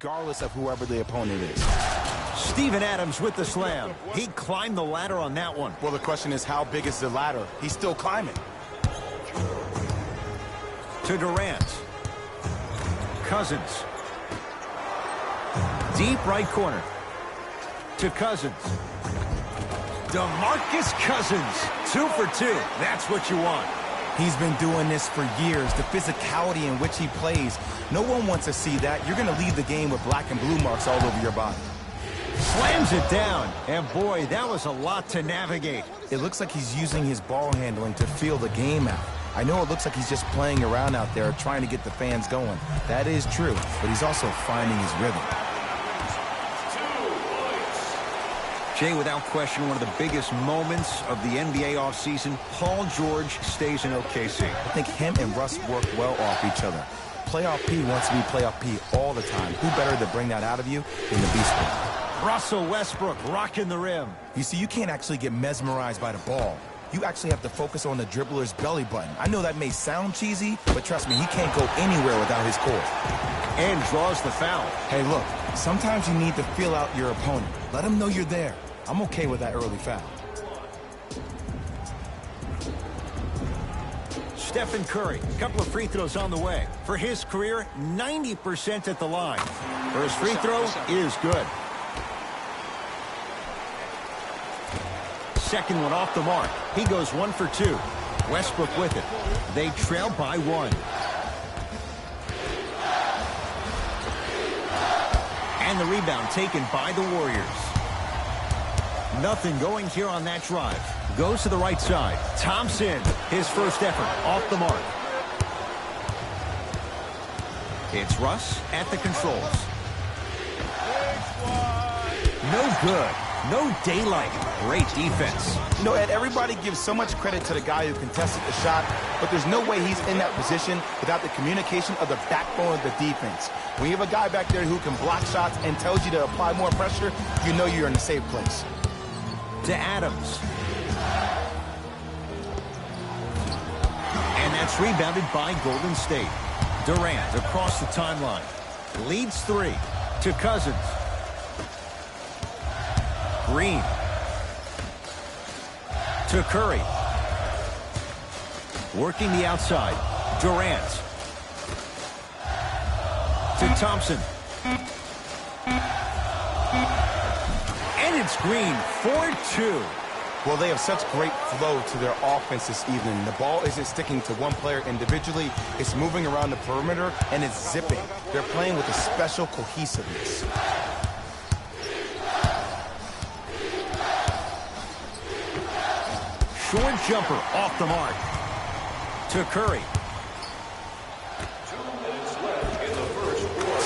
regardless of whoever the opponent is. Steven Adams with the slam. He climbed the ladder on that one. Well, the question is, how big is the ladder? He's still climbing. To Durant. Cousins. Deep right corner. To Cousins. DeMarcus Cousins. 2 for 2. That's what you want. He's been doing this for years. The physicality in which he plays. No one wants to see that. You're going to leave the game with black and blue marks all over your body. Slams it down. And boy, that was a lot to navigate. It looks like he's using his ball handling to feel the game out. I know it looks like he's just playing around out there trying to get the fans going. That is true, but he's also finding his rhythm. Jay, without question, one of the biggest moments of the NBA offseason, Paul George stays in OKC. I think him and Russ work well off each other. Playoff P wants to be Playoff P all the time. Who better to bring that out of you than the Beast Boy? Russell Westbrook rocking the rim. You see, you can't actually get mesmerized by the ball. You actually have to focus on the dribbler's belly button. I know that may sound cheesy, but trust me, he can't go anywhere without his core. And draws the foul. Hey, look, sometimes you need to feel out your opponent. Let him know you're there. I'm okay with that early foul. Stephen Curry, a couple of free throws on the way. For his career, 90% at the line. First free throw is good. Second one off the mark. He goes 1 for 2. Westbrook with it. They trail by 1. And the rebound taken by the Warriors. Nothing going here on that drive. Goes to the right side. Thompson, his first effort, off the mark. It's Russ at the controls. No good. No daylight. Great defense. You know, Ed, everybody gives so much credit to the guy who contested the shot, but there's no way he's in that position without the communication of the backbone of the defense. When you have a guy back there who can block shots and tells you to apply more pressure, you know you're in a safe place. To Adams. And that's rebounded by Golden State. Durant across the timeline. Leads 3. To Cousins. Green. To Curry. Working the outside. Durant. To Thompson. And it's Green. 4-2. Well, they have such great flow to their offense this evening. The ball isn't sticking to one player individually. It's moving around the perimeter, and it's zipping. They're playing with a special cohesiveness. Short jumper off the mark. To Curry.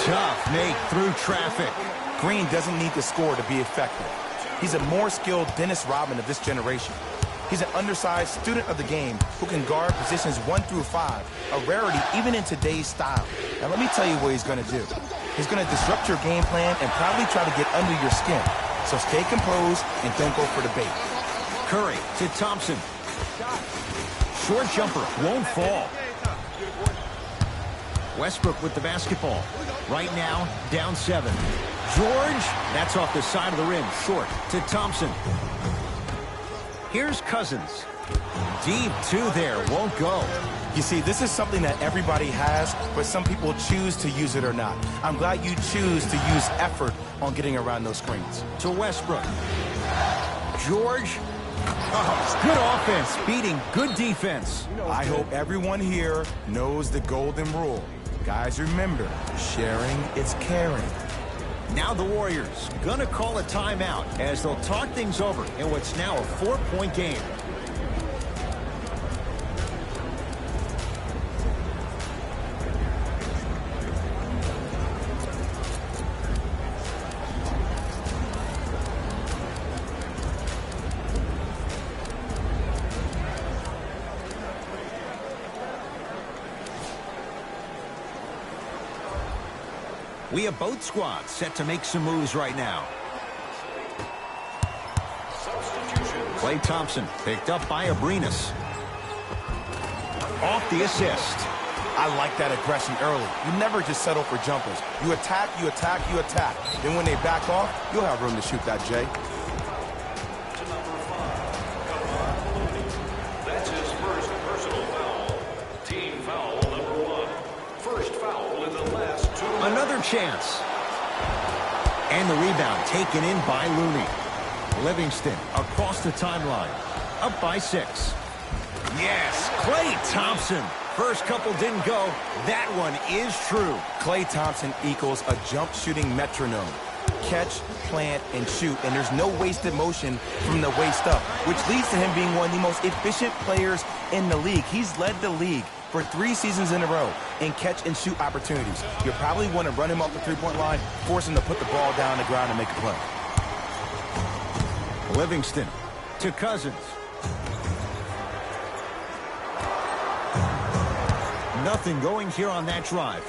Tough make through traffic. Green doesn't need to score to be effective. He's a more skilled Dennis Rodman of this generation. He's an undersized student of the game who can guard positions 1 through 5, a rarity even in today's style. Now let me tell you what he's going to do. He's going to disrupt your game plan and probably try to get under your skin. So stay composed and don't go for the bait. Curry to Thompson. Short jumper won't fall. Westbrook with the basketball. Right now, down 7. George, that's off the side of the rim. Short to Thompson. Here's Cousins. Deep 2 there, won't go. You see, this is something that everybody has, but some people choose to use it or not. I'm glad you choose to use effort on getting around those screens. To Westbrook. George. Oh, good offense, beating good defense. I hope everyone here knows the golden rule. Guys, remember, sharing is caring. Now the Warriors gonna call a timeout as they'll talk things over in what's now a 4-point game. We have both squads set to make some moves right now. Klay Thompson picked up by Abrines. Off the assist. I like that aggression early. You never just settle for jumpers. You attack, you attack, you attack. Then when they back off, you'll have room to shoot that, Jay. That's his first personal foul. Team foul number 1. First foul in the last 2 minutes. Another chance. And the rebound taken in by Looney. Livingston across the timeline. Up by 6. Yes, Klay Thompson. First couple didn't go. That one is true. Klay Thompson equals a jump shooting metronome. Catch, plant, and shoot, and there's no wasted motion from the waist up, which leads to him being one of the most efficient players in the league. He's led the league for 3 seasons in a row in catch and shoot opportunities. You'll probably want to run him off the three-point line, force him to put the ball down on the ground and make a play. Livingston to Cousins. Nothing going here on that drive.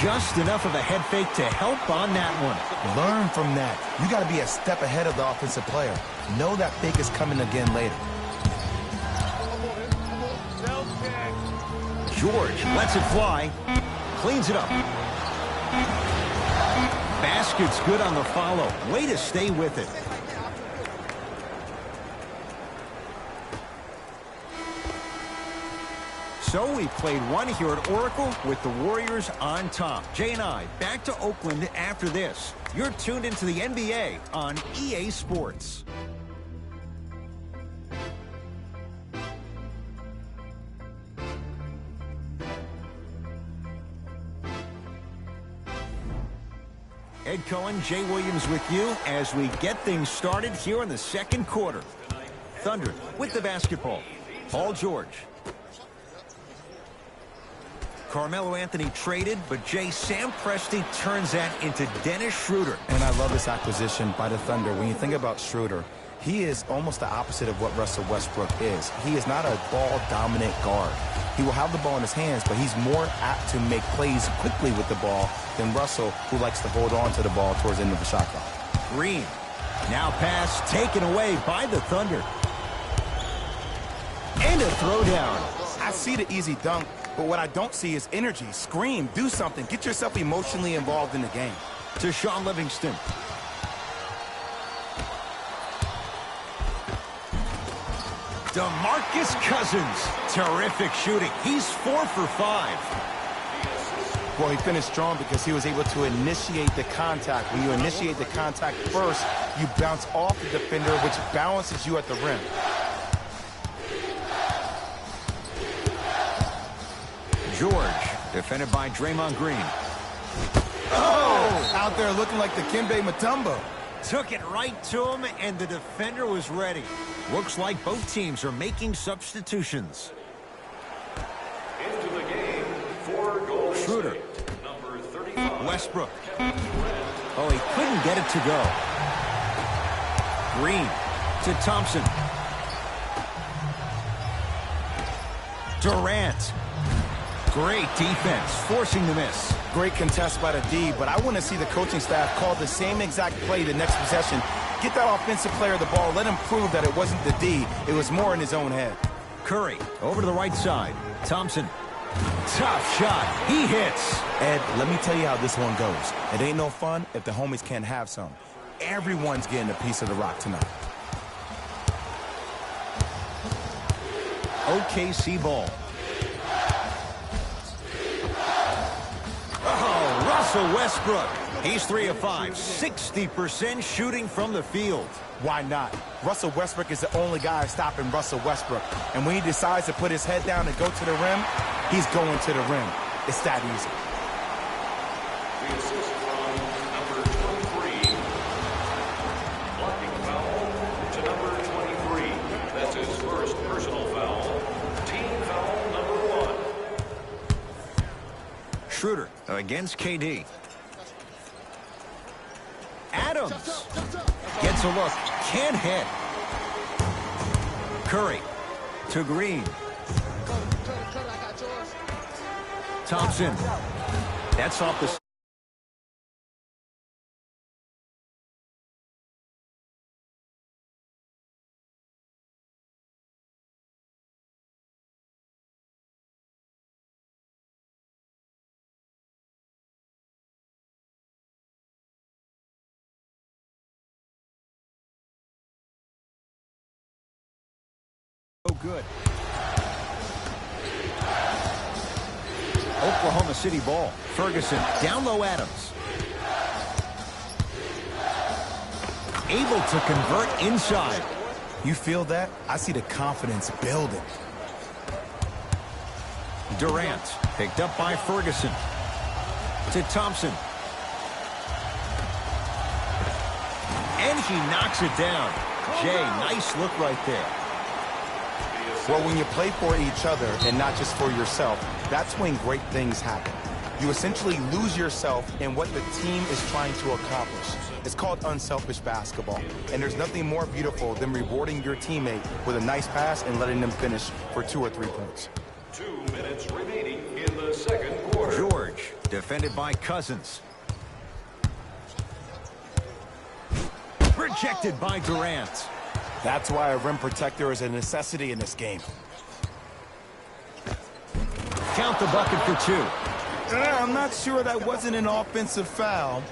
Just enough of a head fake to help on that one. Learn from that. You got to be a step ahead of the offensive player. Know that fake is coming again later. George lets it fly. Cleans it up. Basket's good on the follow. Way to stay with it. So we played one here at Oracle with the Warriors on top. Jay and I back to Oakland after this. You're tuned into the NBA on EA Sports. Ed Cohen, Jay Williams with you as we get things started here in the second quarter. Thunder with the basketball. Paul George. Carmelo Anthony traded, but Jay, Sam Presti turns that into Dennis Schroeder. And I love this acquisition by the Thunder. When you think about Schroeder, he is almost the opposite of what Russell Westbrook is. He is not a ball-dominant guard. He will have the ball in his hands, but he's more apt to make plays quickly with the ball than Russell, who likes to hold on to the ball towards the end of the shot clock. Green. Now pass taken away by the Thunder. And a throwdown. I see the easy dunk, but what I don't see is energy. Scream, do something. Get yourself emotionally involved in the game. To Shaun Livingston. DeMarcus Cousins. Terrific shooting. He's 4 for 5. Well, he finished strong because he was able to initiate the contact. When you initiate the contact first, you bounce off the defender, which balances you at the rim. George, defended by Draymond Green. Oh! Out there looking like the Dikembe Mutombo. Took it right to him, and the defender was ready. Looks like both teams are making substitutions. Into the game for Golden Schroeder. State, number 35. Westbrook. Oh, he couldn't get it to go. Green to Thompson. Durant. Great defense, forcing the miss. Great contest by the D, but I want to see the coaching staff call the same exact play the next possession. Get that offensive player the ball. Let him prove that it wasn't the D. It was more in his own head. Curry over to the right side. Thompson. Tough shot. He hits. Ed, let me tell you how this one goes. It ain't no fun if the homies can't have some. Everyone's getting a piece of the rock tonight. OKC ball. Oh, Russell Westbrook. He's 3 of 5, 60% shooting from the field. Why not? Russell Westbrook is the only guy stopping Russell Westbrook. And when he decides to put his head down and go to the rim, he's going to the rim. It's that easy. The assist from number 23. Blocking foul to number 23. That's his first personal foul. Team foul number 1. Schroeder against KD. Adams gets a look, can't hit. Curry to Green. Thompson. That's off the good. Oklahoma City ball. Ferguson down low Adams. Able to convert inside. You feel that? I see the confidence building. Durant picked up by Ferguson. To Thompson. And he knocks it down. Jay, nice look right there. Well, when you play for each other and not just for yourself, that's when great things happen. You essentially lose yourself in what the team is trying to accomplish. It's called unselfish basketball. And there's nothing more beautiful than rewarding your teammate with a nice pass and letting them finish for 2 or 3 points. 2 minutes remaining in the second quarter. George, defended by Cousins. Rejected by Durant. That's why a rim protector is a necessity in this game. Count the bucket for 2. I'm not sure that wasn't an offensive foul.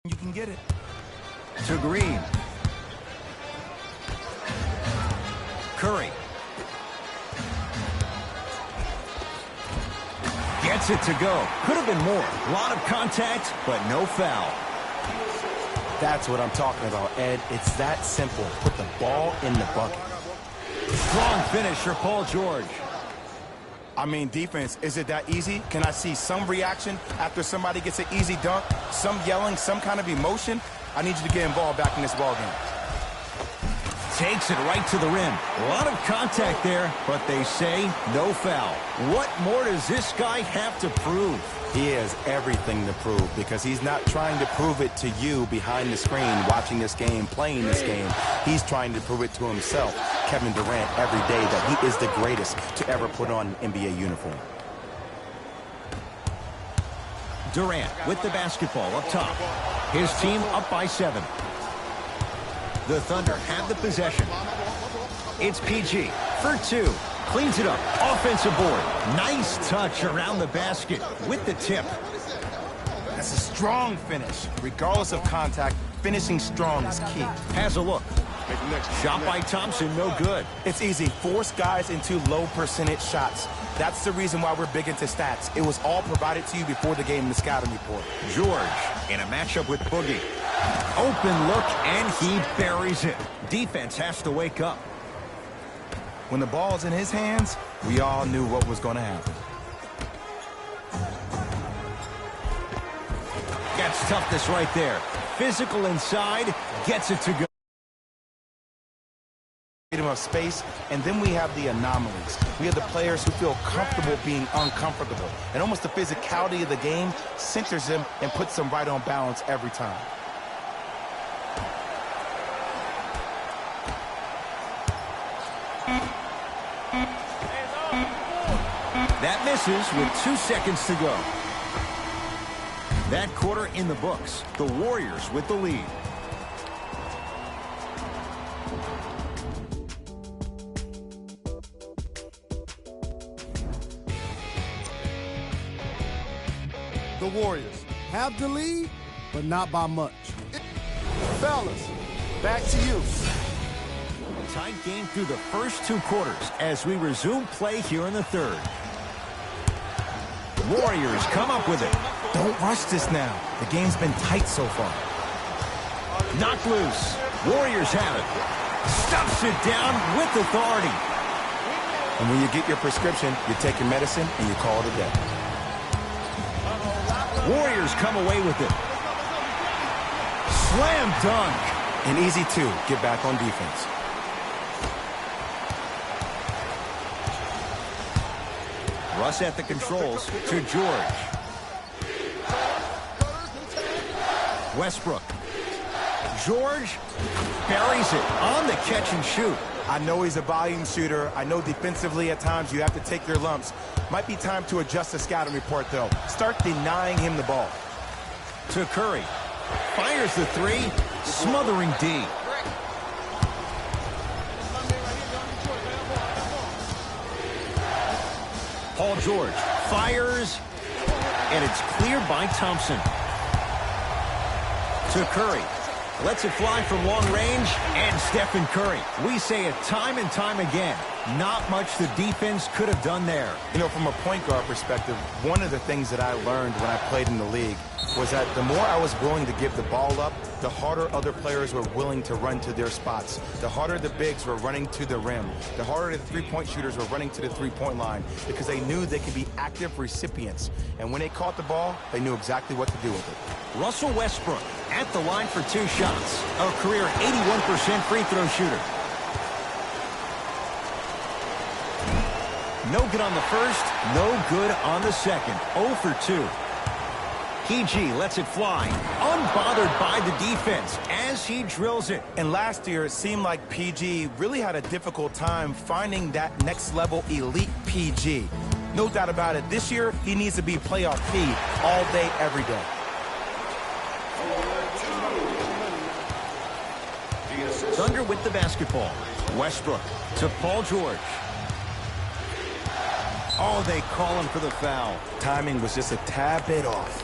You can get it. To Green. Curry. Gets it to go. Could have been more. A lot of contact, but no foul. That's what I'm talking about, Ed. It's that simple. Put the ball in the bucket. Strong finish for Paul George. I mean, defense, is it that easy? Can I see some reaction after somebody gets an easy dunk? Some yelling, some kind of emotion? I need you to get involved back in this ballgame. Takes it right to the rim. A lot of contact there, but they say no foul. What more does this guy have to prove? He has everything to prove because he's not trying to prove it to you behind the screen, watching this game, playing this game. He's trying to prove it to himself, Kevin Durant, every day that he is the greatest to ever put on an NBA uniform. Durant with the basketball up top. His team up by 7. The Thunder have the possession. It's PG for 2. Cleans it up. Offensive board. Nice touch around the basket with the tip. That's a strong finish. Regardless of contact, finishing strong is key. Has a look. Shot by Thompson, no good. It's easy. Force guys into low percentage shots. That's the reason why we're big into stats. It was all provided to you before the game in the scouting report. George in a matchup with Boogie. Open look, and he buries it. Defense has to wake up. When the ball's in his hands, we all knew what was going to happen. Gets toughness right there. Physical inside, gets it to go. of space, and then we have the anomalies. We have the players who feel comfortable being uncomfortable, and almost the physicality of the game centers them and puts them right on balance every time. That misses with 2 seconds to go. That quarter in the books. The Warriors with the lead. The Warriors have the lead, but not by much. Fellas, back to you. Tight game through the first 2 quarters as we resume play here in the third. Warriors come up with it. Don't rush this now. The game's been tight so far. Knocked loose. Warriors have it. Stuffs it down with authority. And when you get your prescription, you take your medicine and you call it a day. Warriors come away with it. Slam dunk. An easy 2. Get back on defense. Russ at the controls to George. Westbrook. George buries it on the catch and shoot. I know he's a volume shooter. I know defensively at times you have to take your lumps. Might be time to adjust the scouting report, though. Start denying him the ball. To Curry. Fires the 3. Smothering D. Paul George fires, and it's cleared by Thompson. To Curry. Lets it fly from long range, and Stephen Curry. We say it time and time again. Not much the defense could have done there. You know, from a point guard perspective, one of the things that I learned when I played in the league was that the more I was willing to give the ball up, the harder other players were willing to run to their spots. The harder the bigs were running to the rim. The harder the three-point shooters were running to the three-point line because they knew they could be active recipients. And when they caught the ball, they knew exactly what to do with it. Russell Westbrook at the line for 2 shots. A career 81% free throw shooter. No good on the first, no good on the second. 0 for 2. PG lets it fly, unbothered by the defense as he drills it. And last year, it seemed like PG really had a difficult time finding that next-level elite PG. No doubt about it, this year, he needs to be playoff P all day, every day. Thunder with the basketball. Westbrook to Paul George. Oh, they call him for the foul. Timing was just a tad bit off.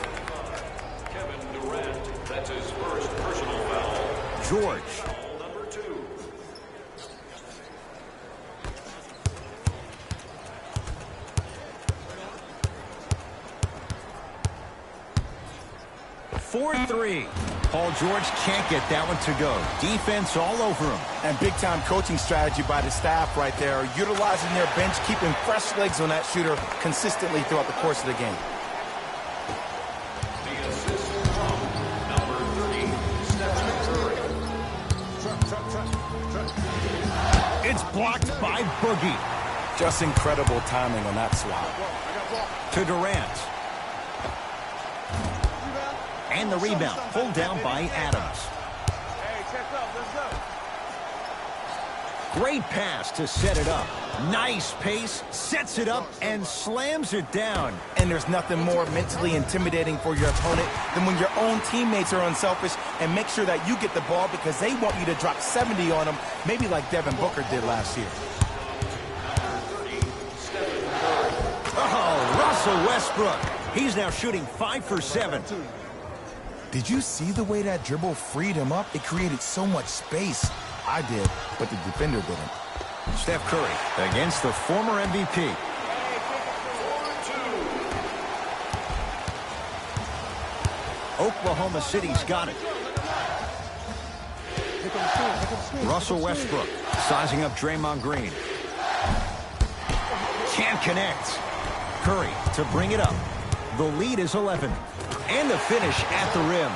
Kevin Durant, that's his first personal foul. George. Foul number 2. 4-3. Paul George can't get that one to go. Defense all over him. And big-time coaching strategy by the staff right there, utilizing their bench, keeping fresh legs on that shooter consistently throughout the course of the game. The assist from number 30, Stephen Curry. It's blocked by Boogie. Just incredible timing on that swap. To Durant. And the rebound pulled down by Adams. Great pass to set it up. Nice pace, sets it up, and slams it down. And there's nothing more mentally intimidating for your opponent than when your own teammates are unselfish and make sure that you get the ball because they want you to drop 70 on them, maybe like Devin Booker did last year. Oh, Russell Westbrook. He's now shooting 5 for 7. Did you see the way that dribble freed him up? It created so much space. I did, but the defender didn't. Steph Curry against the former MVP. Oklahoma City's got it. Russell Westbrook sizing up Draymond Green. Can't connect. Curry to bring it up. The lead is 11. And the finish at the rim.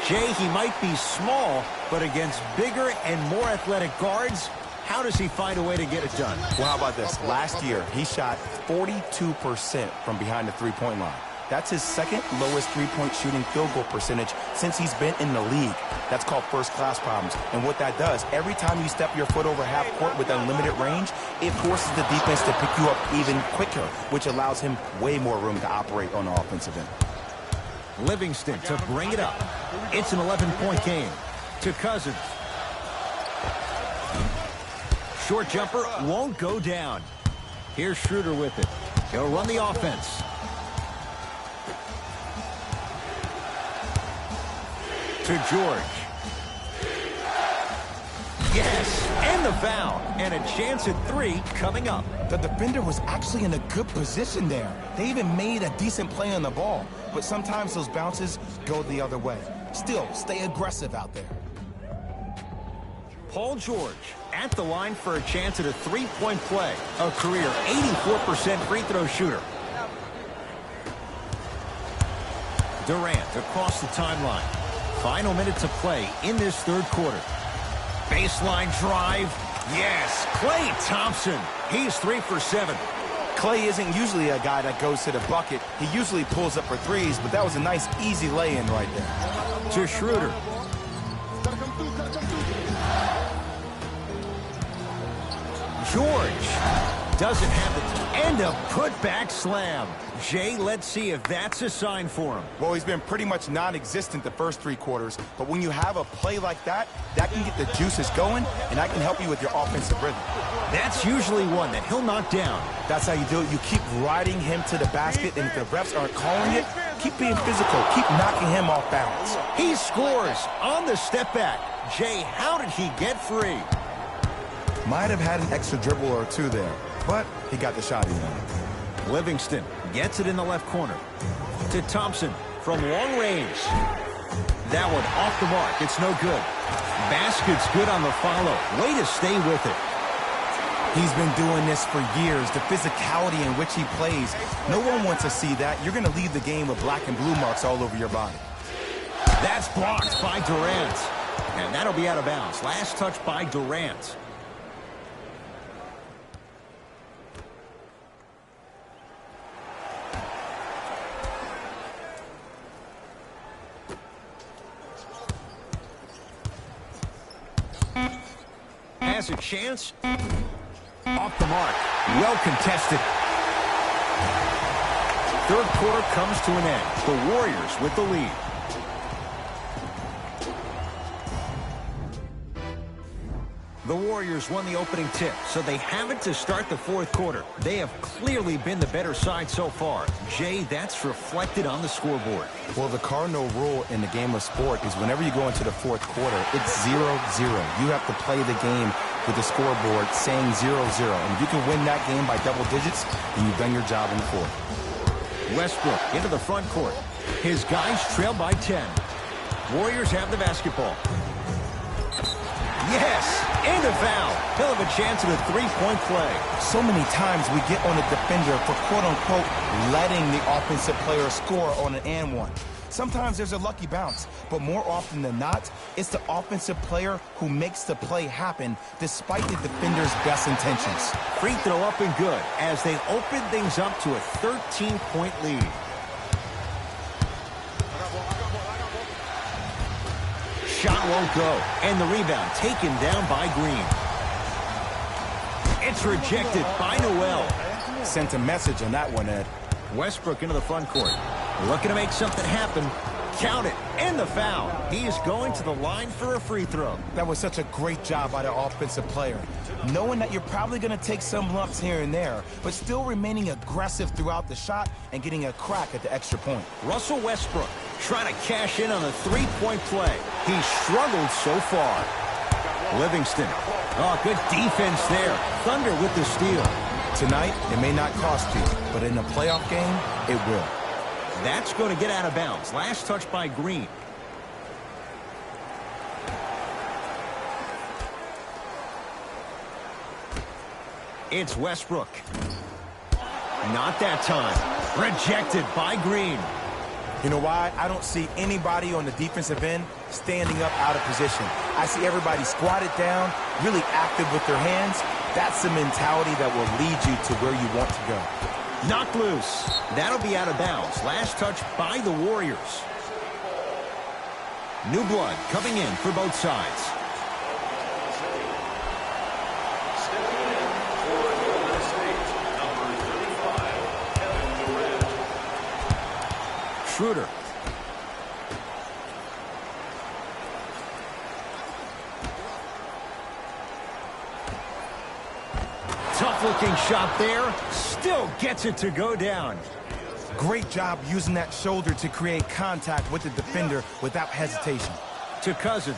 Jay, he might be small, but against bigger and more athletic guards, How does he find a way to get it done? Well, how about this? Last year, he shot 42% from behind the three-point line. That's his second lowest three-point shooting field goal percentage since he's been in the league. That's called first-class problems. And what that does, every time you step your foot over half court with unlimited range, it forces the defense to pick you up even quicker, which allows him way more room to operate on the offensive end. Livingston to bring it up. It's an 11-point game. To Cousins. Short jumper won't go down. Here's Schroeder with it. He'll run the offense. To George. Yes, and the foul. And a chance at 3 coming up. The defender was actually in a good position there. They even made a decent play on the ball. But sometimes those bounces go the other way. Still, stay aggressive out there. Paul George at the line for a chance at a 3-point play. A career 84% free throw shooter. Durant across the timeline. Final minute to play in this third quarter. Baseline drive. Yes, Klay Thompson. He's 3 for 7. Klay isn't usually a guy that goes to the bucket. He usually pulls up for threes, but that was a nice, easy lay-in right there. To Schroeder. George doesn't have it. And a putback slam. Jay, let's see if that's a sign for him. Well, he's been pretty much non-existent the first 3 quarters, but when you have a play like that, that can get the juices going, and that can help you with your offensive rhythm. That's usually one that he'll knock down. That's how you do it. You keep riding him to the basket, and if the refs aren't calling it, keep being physical. Keep knocking him off balance. He scores on the step back. Jay, how did he get free? Might have had an extra dribble or 2 there, but he got the shot in. Livingston gets it in the left corner. To Thompson from long range. That one off the mark. It's no good. Basket's good on the follow. Way to stay with it. He's been doing this for years. The physicality in which he plays. No one wants to see that. You're going to leave the game with black and blue marks all over your body. That's blocked by Durant. And that'll be out of bounds. Last touch by Durant. Has a chance. Off the mark. Well contested. Third quarter comes to an end. The Warriors with the lead. The Warriors won the opening tip, so they have it to start the fourth quarter. They have clearly been the better side so far. Jay, that's reflected on the scoreboard. Well, the cardinal rule in the game of sport is whenever you go into the fourth quarter, it's 0-0. You have to play the game with the scoreboard saying 0-0. And if you can win that game by double digits, then you've done your job in the fourth. Westbrook into the front court. His guys trail by 10. Warriors have the basketball. Yes, and a foul. He'll have a chance at a 3-point play. So many times we get on a defender for quote-unquote letting the offensive player score on an and one. Sometimes there's a lucky bounce, but more often than not, it's the offensive player who makes the play happen despite the defender's best intentions. Free throw up and good as they open things up to a 13-point lead. Shot won't go, and the rebound taken down by Green. It's rejected by Noel. Sent a message on that one, Ed. Westbrook into the front court. Looking to make something happen. Count it, and the foul. He is going to the line for a free throw. That was such a great job by the offensive player. Knowing that you're probably going to take some lumps here and there, but still remaining aggressive throughout the shot and getting a crack at the extra point. Russell Westbrook trying to cash in on a 3-point play. He struggled so far. Livingston. Oh, good defense there. Thunder with the steal. Tonight, it may not cost you, but in a playoff game, it will. That's going to get out of bounds. Last touch by Green. It's Westbrook. Not that time. Rejected by Green. You know why? I don't see anybody on the defensive end standing up out of position. I see everybody squatted down, really active with their hands. That's the mentality that will lead you to where you want to go. Knocked loose. That'll be out of bounds. Last touch by the Warriors. New blood coming in for both sides. Stepping in for Golden State, number 35, Kevin Durant. Schroeder. Tough-looking shot there. Still gets it to go down. Great job using that shoulder to create contact with the defender without hesitation. To Cousins.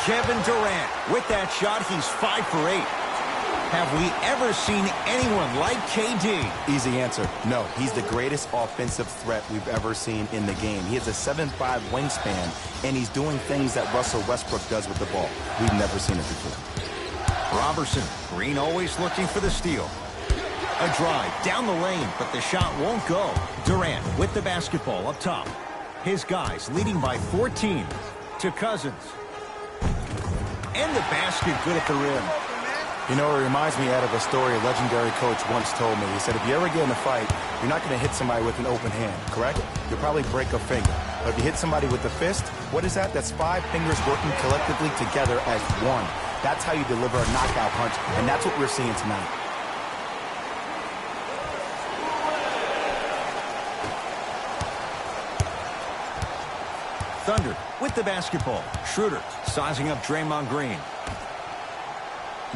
Kevin Durant. With that shot, he's 5 for 8. Have we ever seen anyone like KD? Easy answer. No, he's the greatest offensive threat we've ever seen in the game. He has a 7'5" wingspan, and he's doing things that Russell Westbrook does with the ball. We've never seen it before. Robertson. Green always looking for the steal. A drive down the lane, but the shot won't go. Durant with the basketball up top. His guys leading by 14. To Cousins. And the basket good at the rim. You know, it reminds me out of a story a legendary coach once told me. He said, if you ever get in a fight, you're not going to hit somebody with an open hand, correct? You'll probably break a finger. But if you hit somebody with a fist, what is that? That's 5 fingers working collectively together as one. That's how you deliver a knockout punch, and that's what we're seeing tonight. Thunder with the basketball. Schroeder sizing up Draymond Green.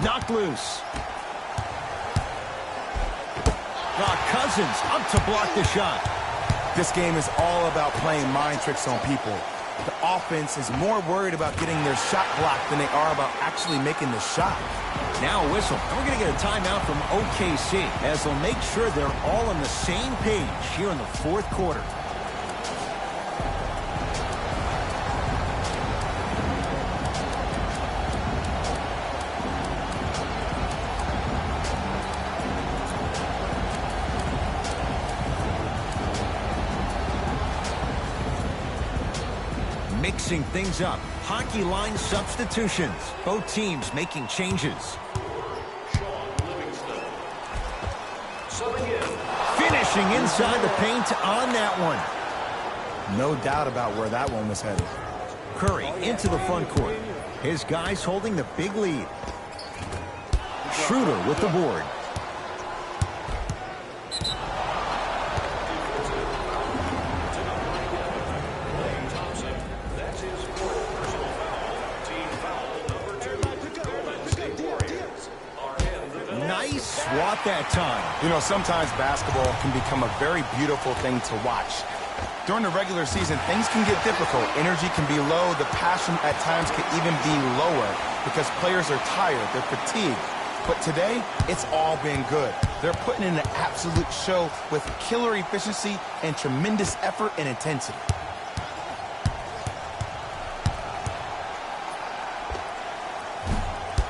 Knocked loose. Cousins up to block the shot. This game is all about playing mind tricks on people. The offense is more worried about getting their shot blocked than they are about actually making the shot. Now a whistle. And we're going to get a timeout from OKC as they'll make sure they're all on the same page here in the fourth quarter. Mixing things up. Hockey line substitutions. Both teams making changes. Sean Livingston. Subbing in. Finishing inside the paint on that one. No doubt about where that one was headed. Curry into the front court. His guys holding the big lead. Schroeder with the board. Swat that time. You know, sometimes basketball can become a very beautiful thing to watch. During the regular season, things can get difficult. Energy can be low. The passion at times can even be lower because players are tired. They're fatigued. But today, it's all been good. They're putting in an absolute show with killer efficiency and tremendous effort and intensity.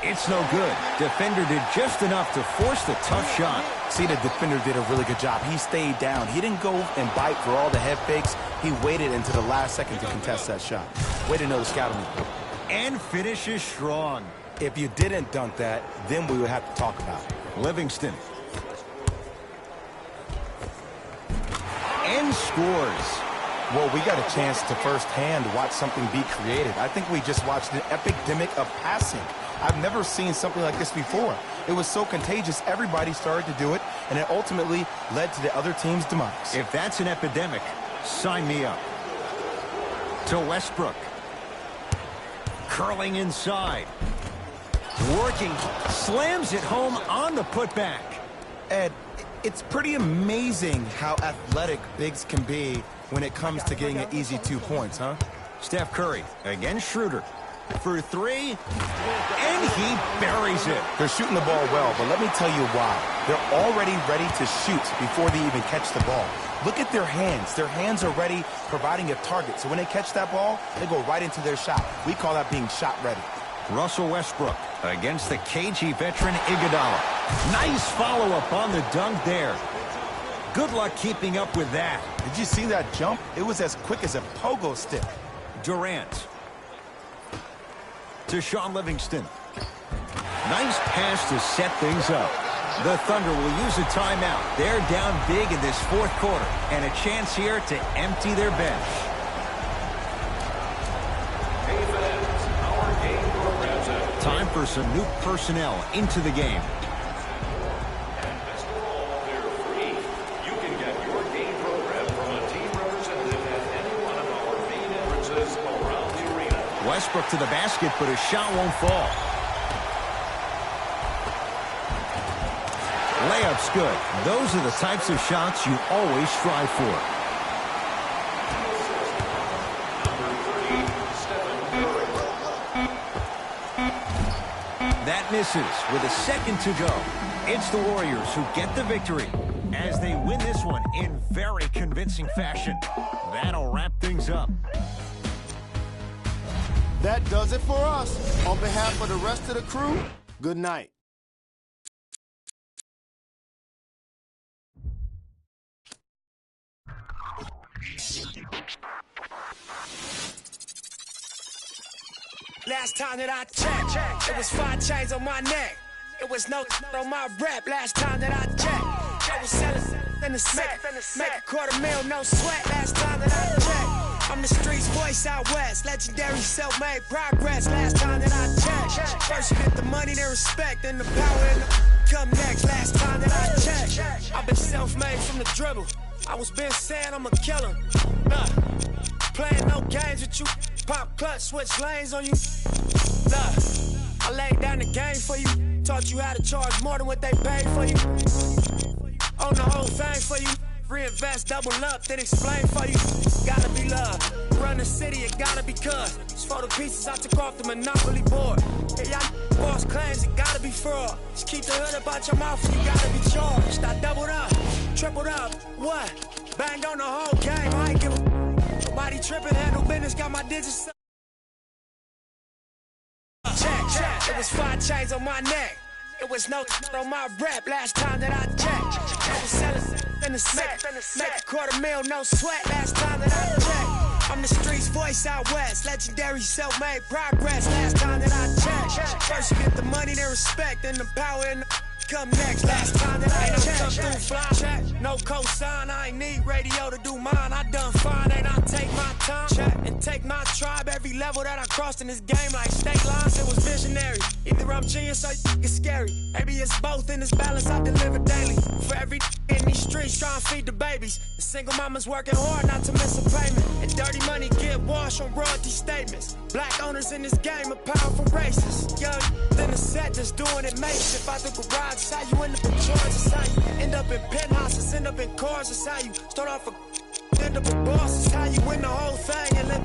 It's no good. Defender did just enough to force the tough shot. See, the defender did a really good job. He stayed down. He didn't go and bite for all the head fakes. He waited until the last second to contest that shot. Way to know the scouting report. And finishes strong. If you didn't dunk that, then we would have to talk about it. Livingston. And scores. Well, we got a chance to firsthand watch something be created. I think we just watched an epidemic of passing. I've never seen something like this before. It was so contagious, everybody started to do it, and it ultimately led to the other team's demise. If that's an epidemic, sign me up. To Westbrook. Curling inside. Working. Slams it home on the putback. Ed, it's pretty amazing how athletic bigs can be when it comes to getting an easy 2 points, huh? Steph Curry against Schroeder. For 3, and he buries it. They're shooting the ball well, but let me tell you why. They're already ready to shoot before they even catch the ball. Look at their hands. Their hands are ready, providing a target. So when they catch that ball, they go right into their shot. We call that being shot ready. Russell Westbrook against the KG veteran Iguodala. Nice follow-up on the dunk there. Good luck keeping up with that. Did you see that jump? It was as quick as a pogo stick. Durant. to Shaun Livingston. Nice pass to set things up. The Thunder will use a timeout. They're down big in this fourth quarter, and a chance here to empty their bench. Time for some new personnel into the game. And best of all, they're free. You can get your game program from a team representative at any one of our main entrances around the arena. Westbrook to the basket, but his shot won't fall. Layup's good. Those are the types of shots you always strive for. That misses with a second to go. It's the Warriors who get the victory as they win this one in very convincing fashion. That'll wrap things up. That does it for us. On behalf of the rest of the crew, good night. Last time that I checked, it was 5 chains on my neck. It was no on my rep. Last time that I checked, I was selling in the set. Make $250,000, no sweat. Last time that I checked, I'm the streets voice out west. Legendary self-made progress. Last time that I checked, first you get the money, then respect, then the power and the come next. Last time that I checked, I've been self-made from the dribble. I was been saying I'm a killer. Playing no games with you. Pop clutch, switch lanes on you. I laid down the game for you. Taught you how to charge more than what they paid for you. Own the whole thing for you. Reinvest, double up, then explain for you. Gotta be love. Run the city, it gotta be cuz. It's for the pieces I took off the Monopoly board. Yeah, y'all false claims, it gotta be fraud. Just keep the hood about your mouth, you gotta be charged. I doubled up, tripled up, what? Banged on the whole game, I ain't give a nobody tripping, handle business, got my digits. Check, it was 5 chains on my neck. It was no on my rep. Last time that I checked, I was selling in the set. Make $250,000, no sweat. Last time that I checked, I'm the streets voice out west. Legendary self-made progress. Last time that I checked, first you get the money, then respect, then the power and the come next. Last time that I checked, come through fly check. No cosign, I ain't need radio to do mine. I done fine, ain't I take my time check and take my tribe. Every level that I crossed in this game like state lines, it was visionary. Either I'm genius or it's scary. Maybe it's both in this balance I deliver daily. For every in these streets trying to feed the babies. The single mama's working hard not to miss a payment. And dirty money get washed on royalty statements. Black owners in this game are powerful racists. Young in the set just doing it makes. If I the garage, it's how you end up in charge. It's how you end up in penthouses, end up in cars. It's how you start off a end up a boss. It's how you win the whole thing and live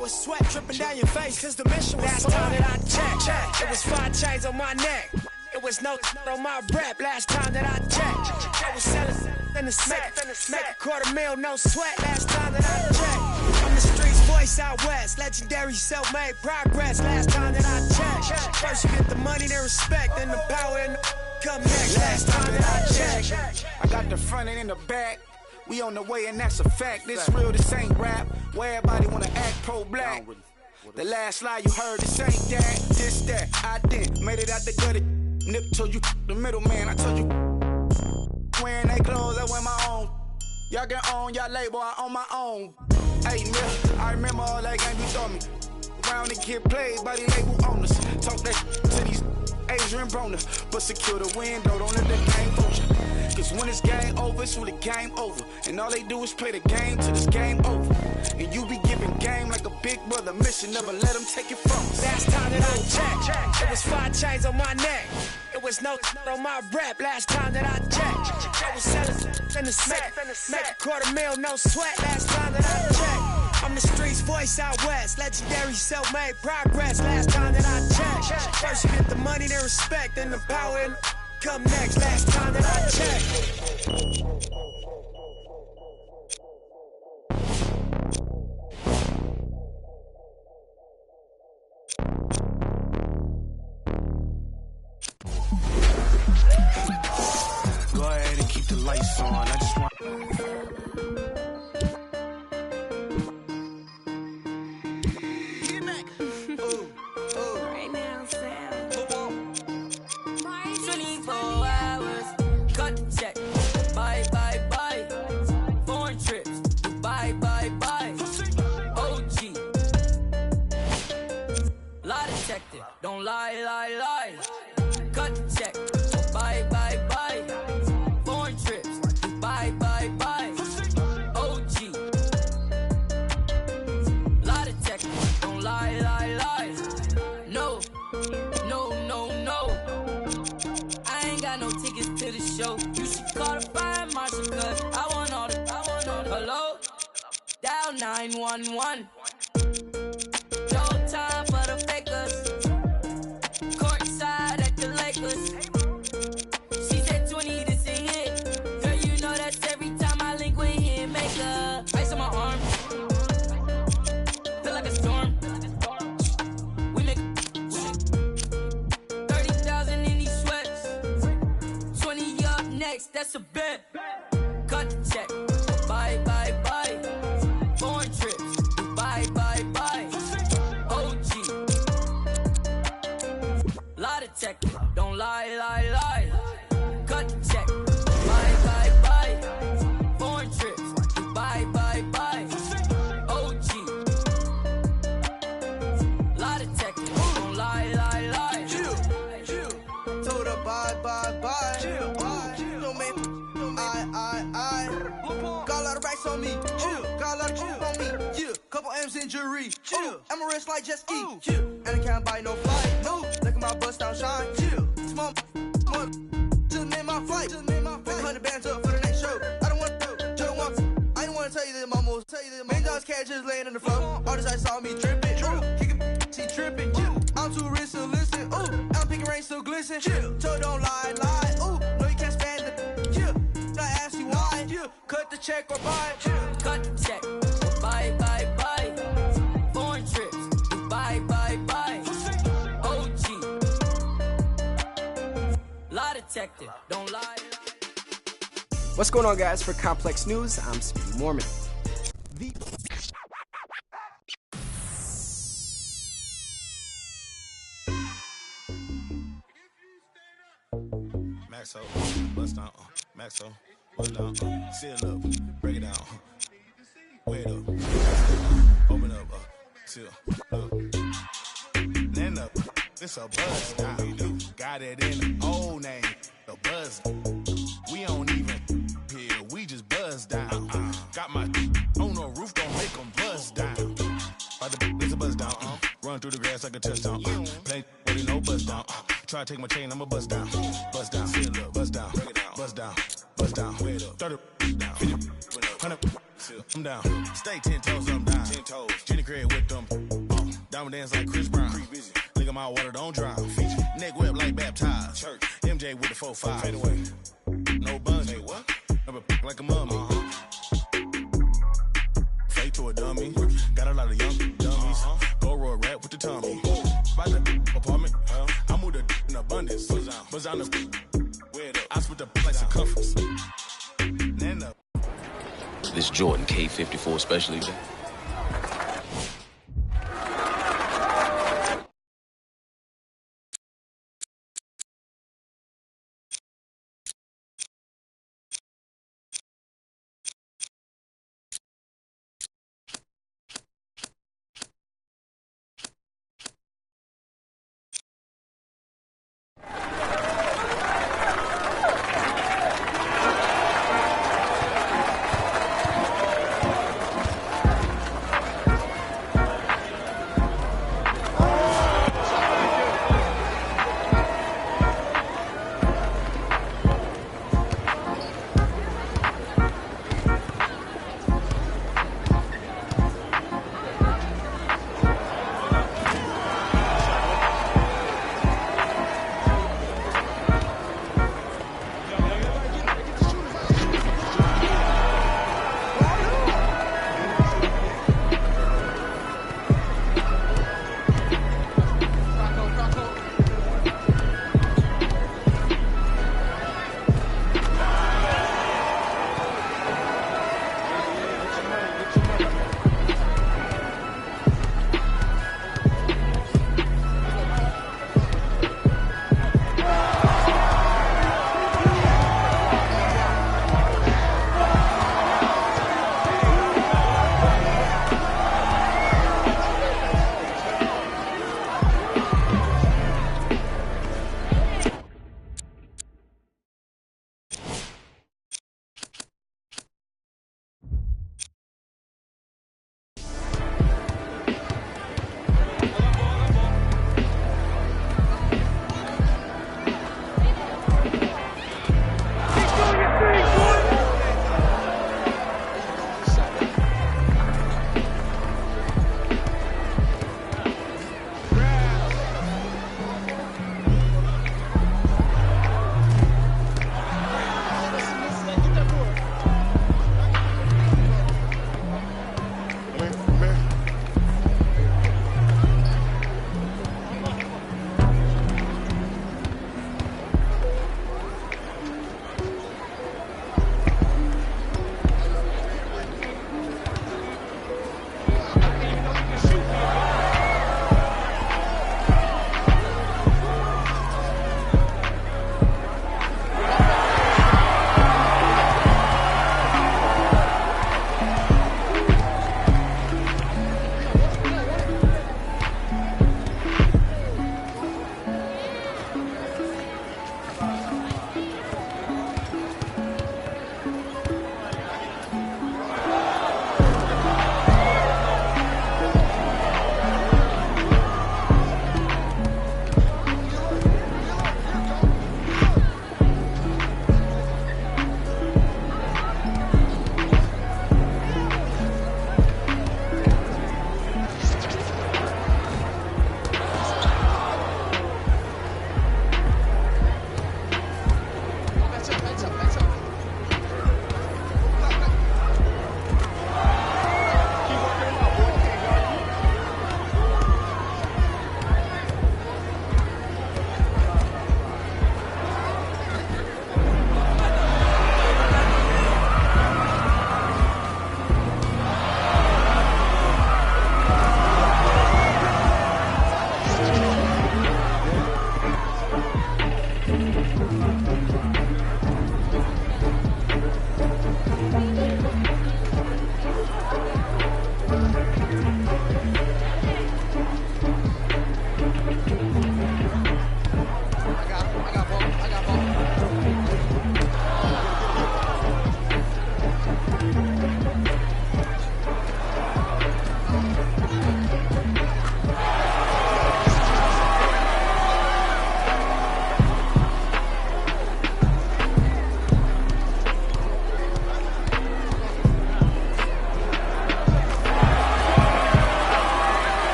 with sweat dripping down your face. Cause the mission was last time that I checked, it was 5 chains on my neck. It was no on my rep. Last time that I checked, I was selling in the set. Make $250,000, no sweat. Last time that I checked, I'm the streets voice out west. Legendary self-made progress. Last time that I checked, first you get the money, then respect, then the power and the come next. Last time that I checked, I got the front and in the back. We on the way and that's a fact. This real, this ain't rap. Where everybody wanna act pro-black. The last lie you heard, this ain't that, this that. I did, made it out the gutter. Nip told you the middleman. I told you wearing they clothes, I wear my own. Y'all get on y'all label, I own my own. Hey, nigga, I remember all that game you told me. Around and get played by the label owners. Talk that to these Adrian Broner, but secure the window, don't let the game fool you. Cause when it's game over, it's really game over. And all they do is play the game till it's game over. And you be giving game like a big brother mission, never let them take it from us. Last time that I checked, it was 5 chains on my neck. It was no on my rep. Last time that I checked, I was selling in the set. Make $250,000, no sweat. Last time that I checked, I'm the streets voice out west. Legendary self-made progress. Last time that I checked, first you get the money, then respect, then the power and come next. Last time that I checked. Go ahead and keep the lights on. I just want. Get back. Ooh, ooh. lie, lie, lie. Cut the check. Bye, bye, bye. Foreign trips. Bye, bye, bye. OG. Lie detector. Don't lie, lie, lie. No, no, no, no. I ain't got no tickets to the show. You should call the fire marshal, cause I want all the. Hello? Dial 911. No time for the fakers. Courtside at the Lakers. She said 20, this a hit. Girl, you know that's every time I link with him. Make a ice on my arm. Feel like a storm. We make 30,000 in these sweats. 20 up next, that's a bet. Cut the check. Bye, bye, bye. Foreign trips. Bye, bye, bye. OG. Lie detector. Don't lie, lie, lie. Cut the check. Bye, bye, bye. Foreign trips. Bye, bye, bye. OG. Lie detector. Don't lie, lie, lie. Told her bye, bye, bye. Don't make I. Got a lot of racks on me. Got a lot of juice on me. Yeah. Couple M's in jewelry. I'm a rich like jet ski. And I can't buy no flight. No. Look at my bust down shine. Small. Just name my flight. Make 100 bands up for the next show. I don't want to. I don't want to tell you that my most. Main dogs can't just laying in the floor. Artists I saw me tripping. Kicking, she tripping. I'm too rich to listen. I'm picking rain still glisten. So don't lie, lie. No you can't stand it. I ask you why. Cut the check or buy. Cut the check. Bye, bye, bye. Foreign trips. Bye, bye, bye. OG. Lie detector. Don't lie. What's going on, guys? For Complex News, I'm Speedy Mormon. Maxo, bust down, Maxo, bust down, seal up, break it down, wait up, open up, seal up, then up. This a buzz down, got it in the old name, the buzz. We don't even hear, we just buzz down. Got my on the roof, gon' make them buzz down. It's a buzz down, run through the grass like a touchdown. Play, but no buzz down. Try to take my chain, I'ma bust down, seal up, bust down, bust down, bust down, 30 down, 100, I'm down, stay 10 toes, I'm down, 10 toes, Jenny Craig with them, diamond dance like Chris Brown, look at my water, don't drown, neck whip like baptized, church, MJ with the 4-5, fade away, no buns, what? Never like a mummy, fade to a dummy, got a lot of young dummies, go roll rap with the tummy, by the apartment, I moved the in abundance, buzz on the I split the like circumference. This Jordan K54 special event.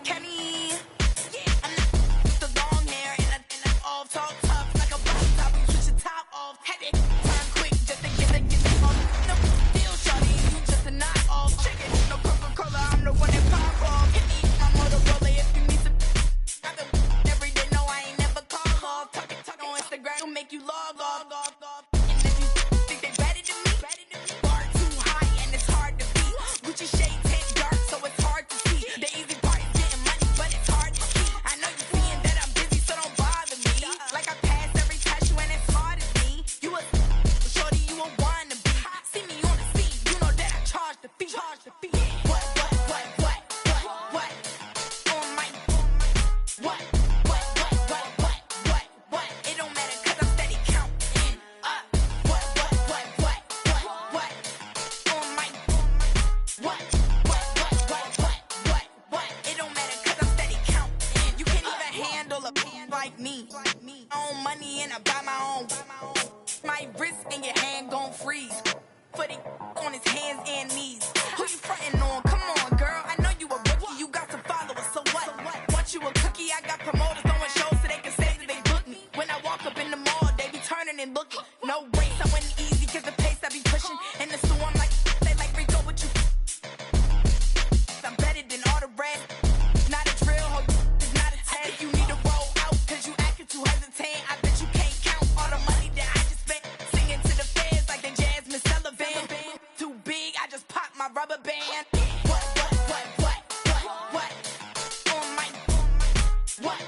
Kenny, the long hair and all talk tough like a bus top. You switch the top off, head it, turn quick just to get it on. No deal, shawty, you just a knock off. Chicken, no Coca-Cola, I'm the one that pop off. Hit me, I'm Motorola if you need some. I go every day, no, I ain't never call off. Talk on Instagram, will make you log off. And if you think they better than me, bar too high and it's hard to beat. Gucci shades hit dark, so it's hard to see. The easy part is getting money, but it's hard to see. I know you seeing that I'm busy, so don't bother me. Like I passed every test, you ain't as smart as me. You a shorty, you a wanna be. See me on the scene, you know that I charge the fee. What? On my what? It don't matter 'cause I'm steady counting up. What? On my what? It don't matter 'cause I'm steady counting. You can't even handle a like me. Own money and I buy my own. My wrist and your hand gon' freeze. Put it on his hands and knees. Who you frontin' on? Come on, girl. I know you a rookie. You got some followers, so what? Want you a cookie? I got promoters throwing shows so they can say that they book me. When I walk up in the mall, they be turning and looking. No race, I went easy 'cause the pace I be pushing. In the store, I'm like, they like Rico, what you? I'm better than all the rest. Not a drill, ho, it's not a test. You need to roll out 'cause you acting too hesitant. I bet you can't count all the money that I just spent. Singing to the fans like they Jasmine Sullivan. Too big, I just popped my rubber band. What? On my what?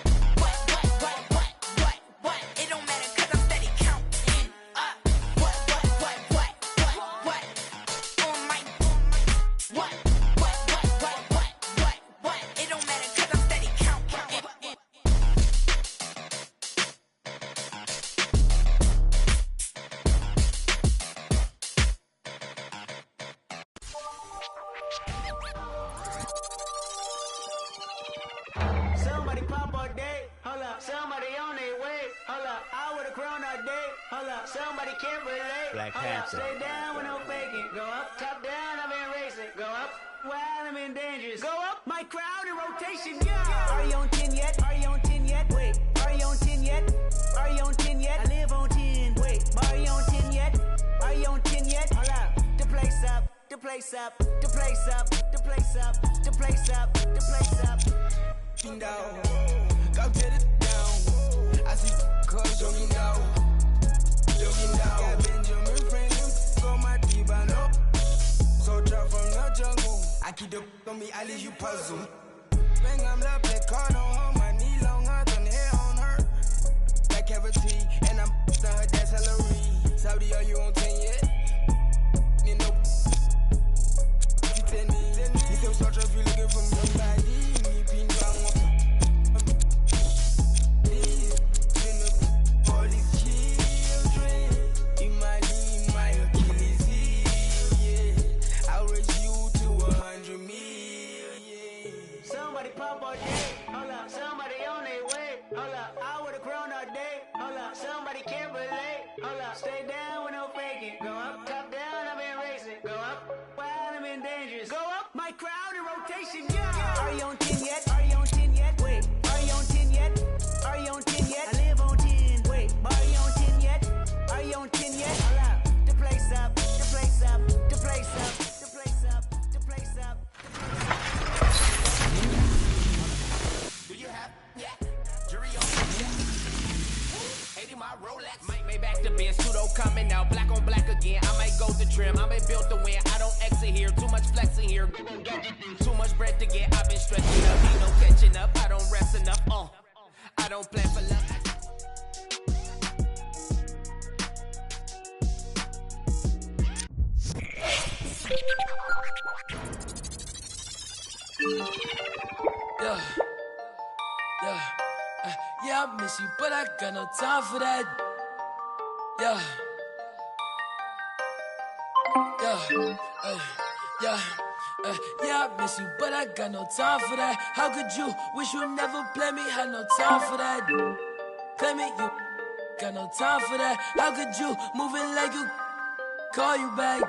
It don't matter 'cause I'm steady counting up. What? On my what? It don't matter 'cause I'm steady counting. Somebody pop all day, hold up. Somebody on their way, hold up. I with a crown all day, hold up. Somebody can't relate, Black hold up. Panther. Stay down with no faking. Go up, top down, I've been racing. Go up, while I'm in dangerous. Go up, my crowd in rotation, yeah. Are you on 10 yet? Wait, are you on 10 yet? I live on 10. Wait, are you on 10 yet? Hold up, the place up. Down, go get it down. I see cause jogging down. Got Benjamin Franklin on my T-Bano. Soldier from the jungle. I keep the on me, I leave you puzzle. Bang, I'm the black card on her. My knee longer than hair on her. Black cavity, and I'm to her, that's Hillary. Saudi, are you on 10 yet? You know, you 10 me. You still search if you looking for somebody. Me pin down. Somebody pop all day, hold up. Somebody on their way, hold up. I with a crown all day, hold up. Somebody can't relate, hold up. Stay down with no faking. Go up, top down, I've been racing. Go up, while I'm in dangerous. Go up, my crowd in rotation, yeah. Are you on 10 yet? Wait, are you on 10 yet? I live on 10. Wait, are you on 10 yet? Hold up, the place up. Do you have jury on hating my Rolex? Might make back the bin, pseudo coming out, black on black again. I might go to trim, I might build to win. I don't exit here, too much flexing here. Too much bread to get, I've been stretching up. Ain't no catching up, I don't rest enough. I don't plan for love. Yeah, I miss you, but I got no time for that. Yeah, I miss you, but I got no time for that. How could you wish you never play me? Had no time for that. Claim it, you got no time for that. How could you moving like you call you back.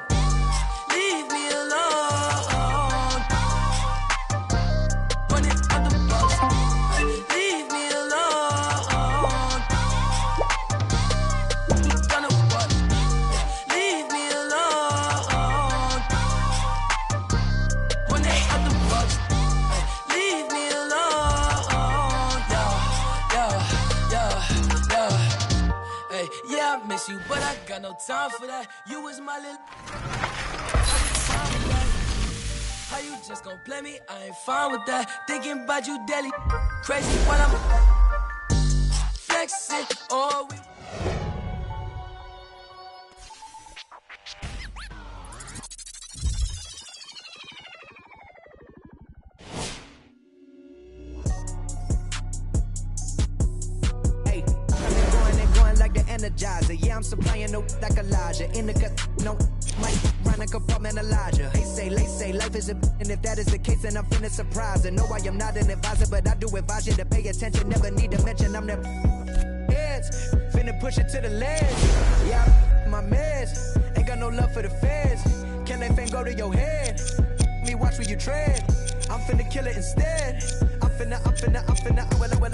Leave me alone. Run it out the box. Leave me alone. Gonna what? Leave me alone. Run it out the box. Leave me alone. Hey, yeah, I miss you, but I got no time for that. You was my little. How you just gon' play me? I ain't fine with that. Thinking about you daily. Crazy when I'm flexing. Oh, we. Energizer. Yeah, I'm supplying no like Elijah. In the cut, no, might run a compartmentalizer. They say life is a and if that is the case, then I'm finna surprise. And no, I am not an advisor, but I do advise you to pay attention. Never need to mention I'm the heads. Finna push it to the ledge. Yeah, my meds. Ain't got no love for the feds. Can they fan go to your head? Me watch where you tread. I'm finna kill it instead. I'm finna,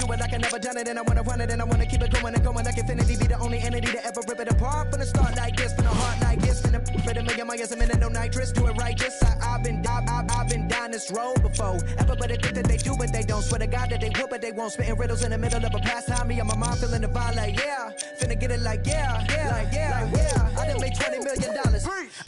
well, I can never done it, and I wanna run it, and I wanna keep it going and going like infinity. Be the only entity to ever rip it apart. Finna start like this, finna heart like this, finna put a million miles a minute, no nitrous, do it right, just I've been down this road before. Everybody think that they do, but they don't. Swear to God that they would, but they won't. Spitting riddles in the middle of a pastime. Me and my mom feeling the vibe like, yeah. Finna get it like, yeah. I done made $20 million.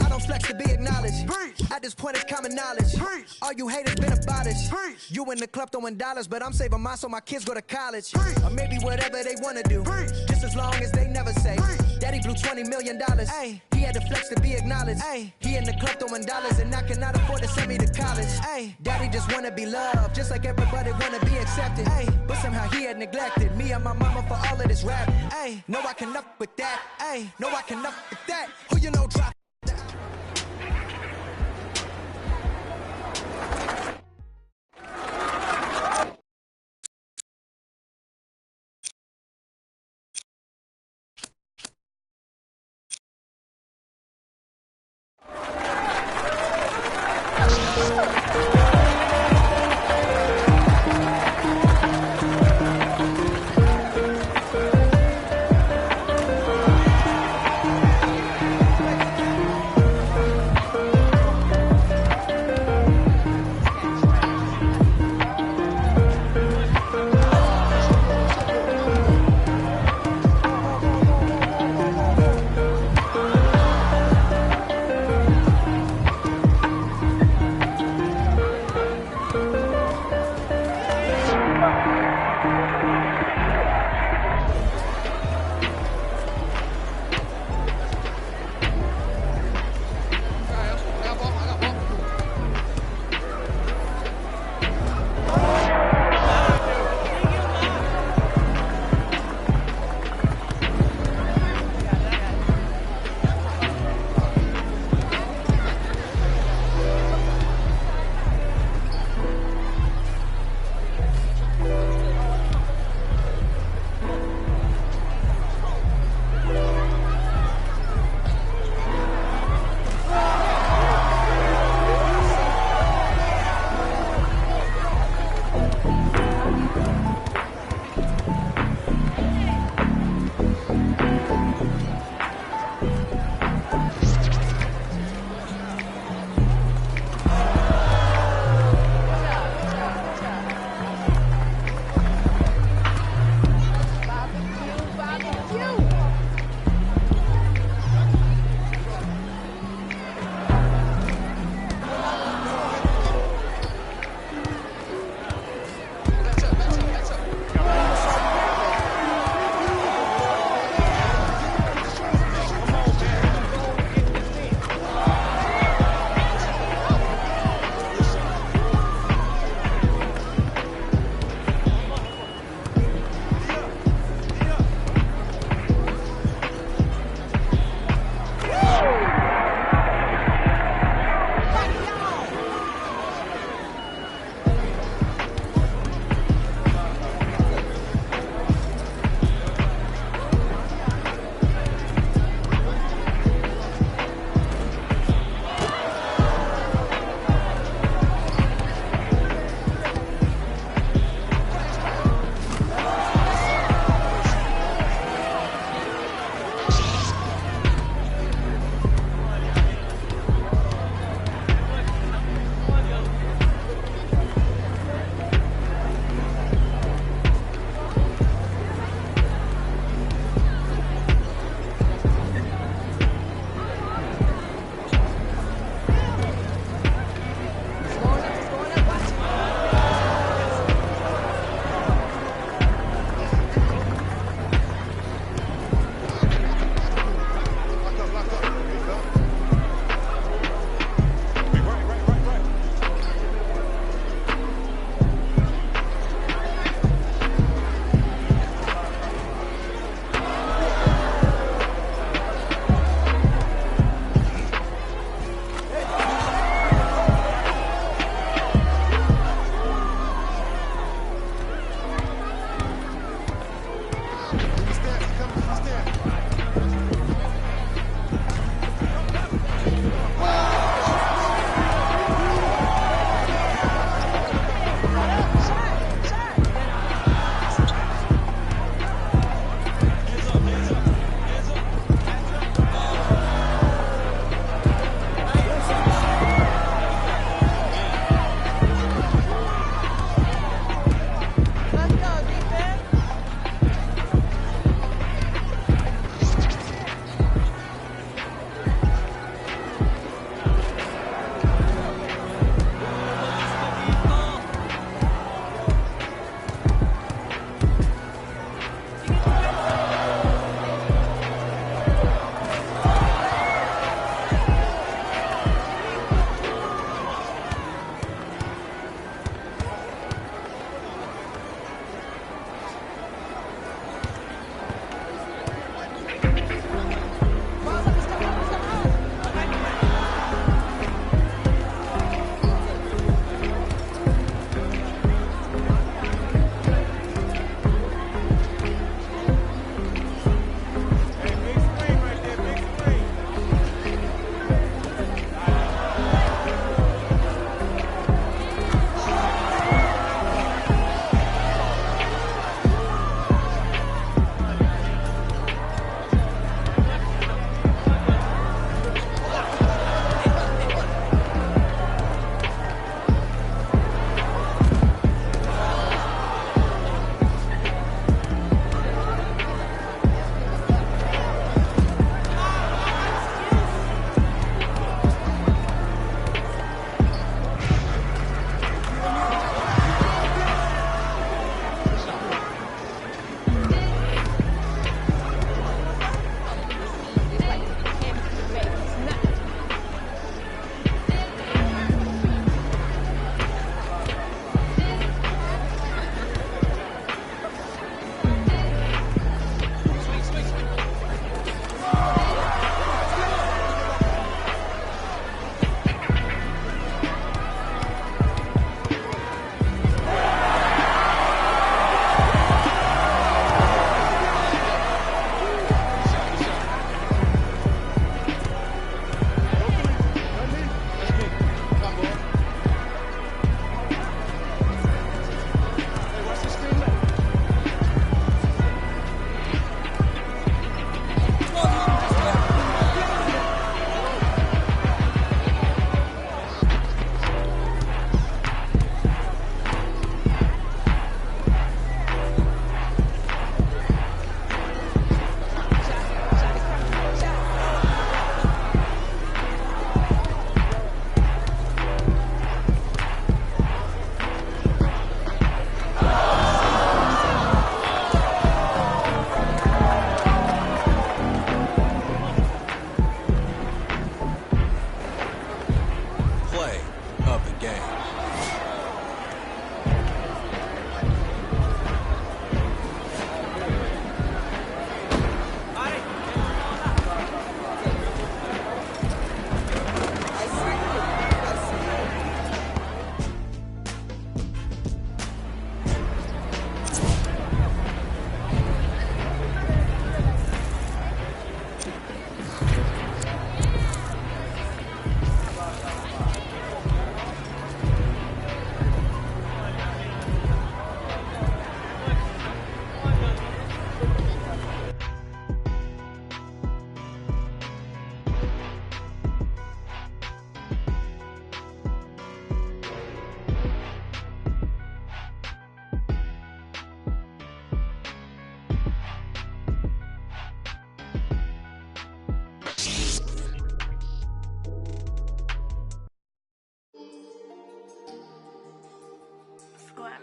I don't flex to be acknowledged. At this point, it's common knowledge. All you haters been abolished. You in the club throwing dollars, but I'm saving mine so my kids go to college. Or maybe whatever they wanna do. Just as long as they never say, Daddy blew $20 million. Ay, he had to flex to be acknowledged. Ay, he in the club throwing dollars and I cannot afford to send me to college. Ay, Daddy just wanna be loved, just like everybody wanna be accepted. Ay, but somehow he had neglected me and my mama for all of this rap. Ay, no, I can up with that. Ay, no, I can up with that. Who you know drop?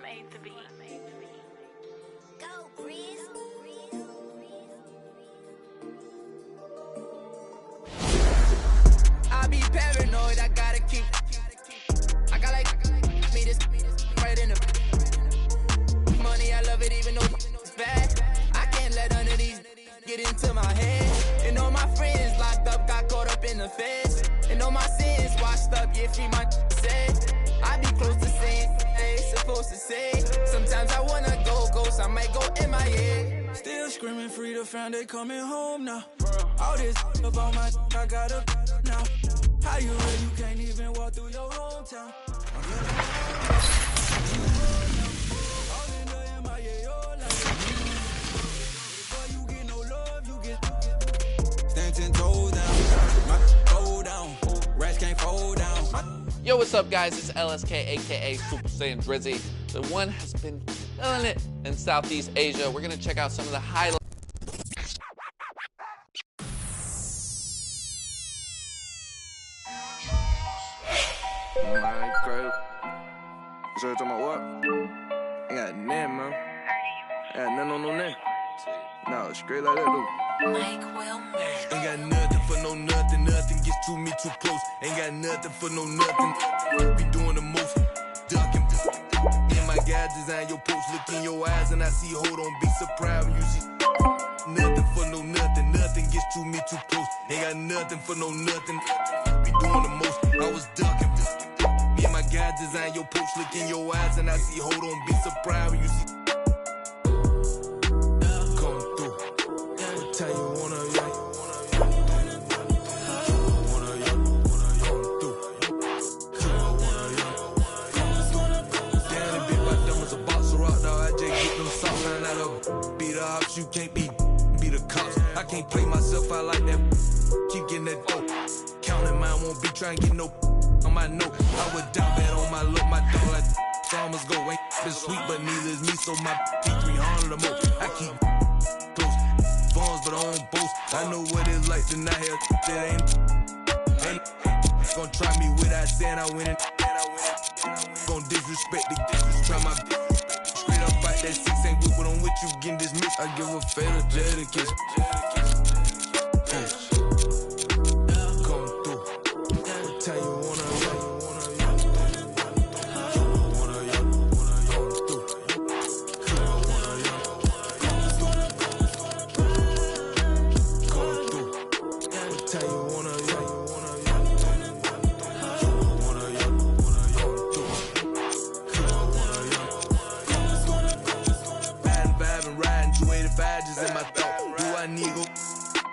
made to be. Go, Breeze. I be paranoid, I gotta keep. I got like me this right in the money. I love it even though it's bad. I can't let none of these get into my head. And all my friends locked up, got caught up in the feds. And all my sins washed up, yeah, free my said. I be close to saying I ain't supposed to say. Sometimes I wanna go ghost, I might go MIA. Still screaming free to find they coming home now. All this up on my I got up now. How you real? You can't even walk through your hometown. All in the MIA, all like boy, you get no love, you get stand 10 toes down, go down, rats can't fold down. Yo, what's up, guys? It's LSK, aka Super Saiyan Drizzy. The one has been killing it in Southeast Asia. We're gonna check out some of the highlights. My crib. So you talking about what? I got nothing, man. I got nothing on no neck. No, straight like that, dude. Mike Wilmer. Ain't got nothing for no nothing. Nothing gets to me too close. Ain't got nothing for no nothing. Be doing the most. Ducking. Me and my guys design your post. Look in your eyes and I see, hold on, be surprised when you see. Nothing for no nothing. Nothing gets to me too close. Ain't got nothing for no nothing. Be doing the most. I was ducking. Me and my guys design your post. Look in your eyes and I see, hold on, be surprised when you see. Tell you wanna you can't be the cops. I can't play myself out like that. Keep getting that dope. Counting mine won't be trying to get no on my note. I would die bad on my look. My dog like farmers go. Ain't been sweet, but neither is me. So my P300 or more. I keep close. Phones, but I don't boast. I know what it's like to not have that ain't gonna try me without saying I win it. Gonna disrespect the try my straight up fight that 6 ain't with what I'm with you getting dismissed. I give a fatal Jada kiss. Come through. Tell you wanna in my thought. Do I need go?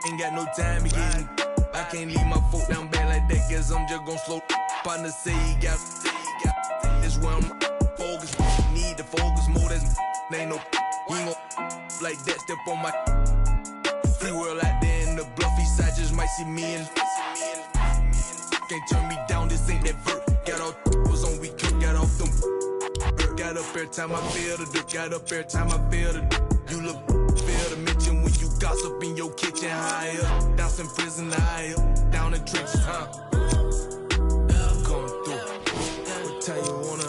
Ain't got no time to get in. I can't leave my foot down bad like that. Guess I'm just gon' slow. Partner say he got. This where I'm focused. Need to focus more. There's ain't no. He ain't gon' like that. Step on my free world out there in the bluffy side. Just might see me and can't turn me down. This ain't that vert. Got all was on we cook. Got off them. Got up every time I feel the dick. Got up every time I feel the dick. You look fair to mention when you gossip in your kitchen. Higher, down in prison, higher, down in trenches, huh? Come through. What tell you wanna,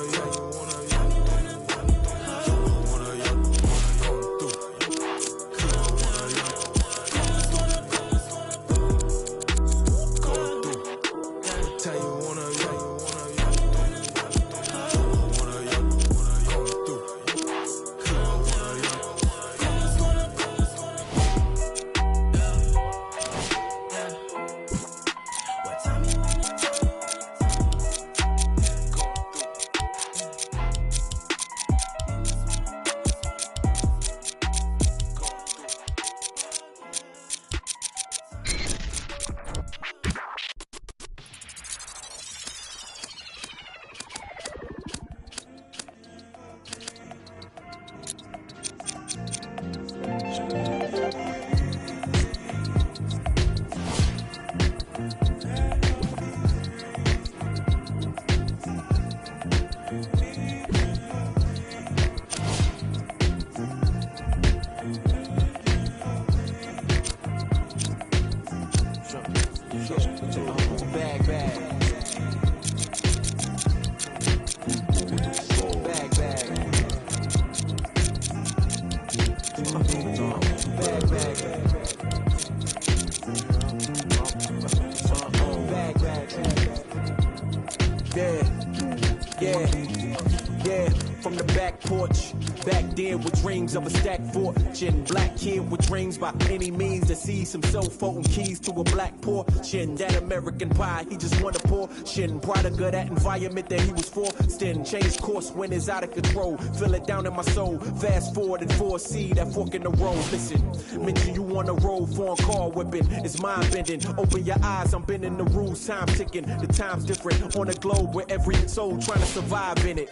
Yeah, from the back porch. Back then with dreams of a stacked fortune. Black kid with dreams by any means to see some soul-folding keys to a black portion. That American pie, he just wanna portion. Product of that environment that he was forced in. Change course when it's out of control. Feel it down in my soul. Fast forward and foresee that fork in the road. Listen, mention you on the road, foreign car whipping. It's mind bending. Open your eyes, I'm bending the rules. Time ticking. The time's different on the globe where every soul trying to survive in it.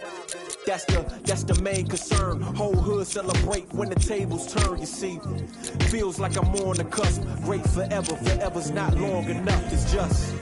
That's the main concern. Whole hood celebrate when the tables turn, you see. Feels like I'm on the cusp. Great forever, forever's not long enough, it's just.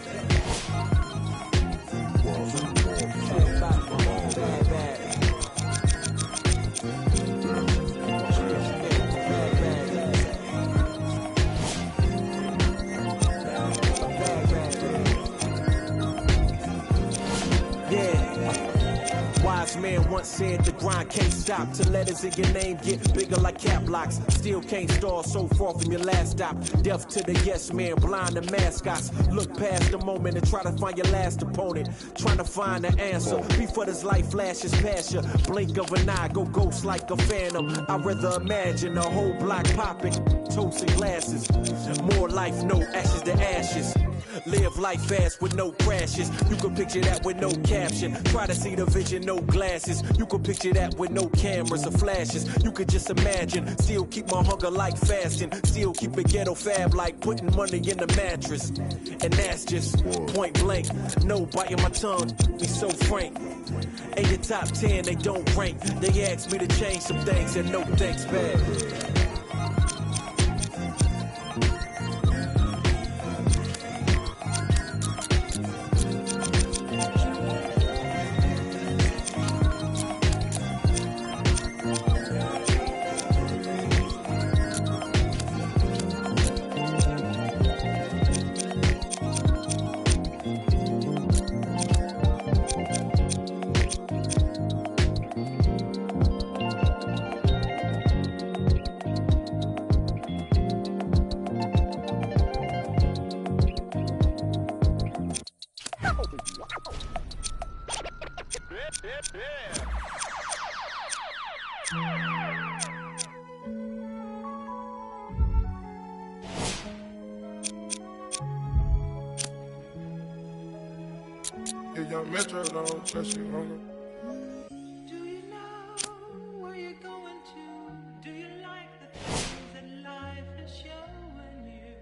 Wise man once said the grind can't stop till letters in your name get bigger like cap locks. Still can't stall so far from your last stop. Deaf to the yes man, blind to mascots. Look past the moment and try to find your last opponent. Trying to find the answer before this life flashes past you. Blink of an eye, go ghost like a phantom. I'd rather imagine a whole block popping, toasting glasses. More life, no ashes to ashes. Live life fast with no crashes. You can picture that with no caption. Try to see the vision, no glasses. You can picture that with no cameras or flashes. You could just imagine. Still keep my hunger like fasting. Still keep it ghetto fab like putting money in the mattress. And that's just point blank. No biting my tongue, be so frank. In your top 10, they don't rank. They asked me to change some things and no thanks back. If young Metro don't trust you longer. Do you know where you're going to? Do you like the things that life is showing you?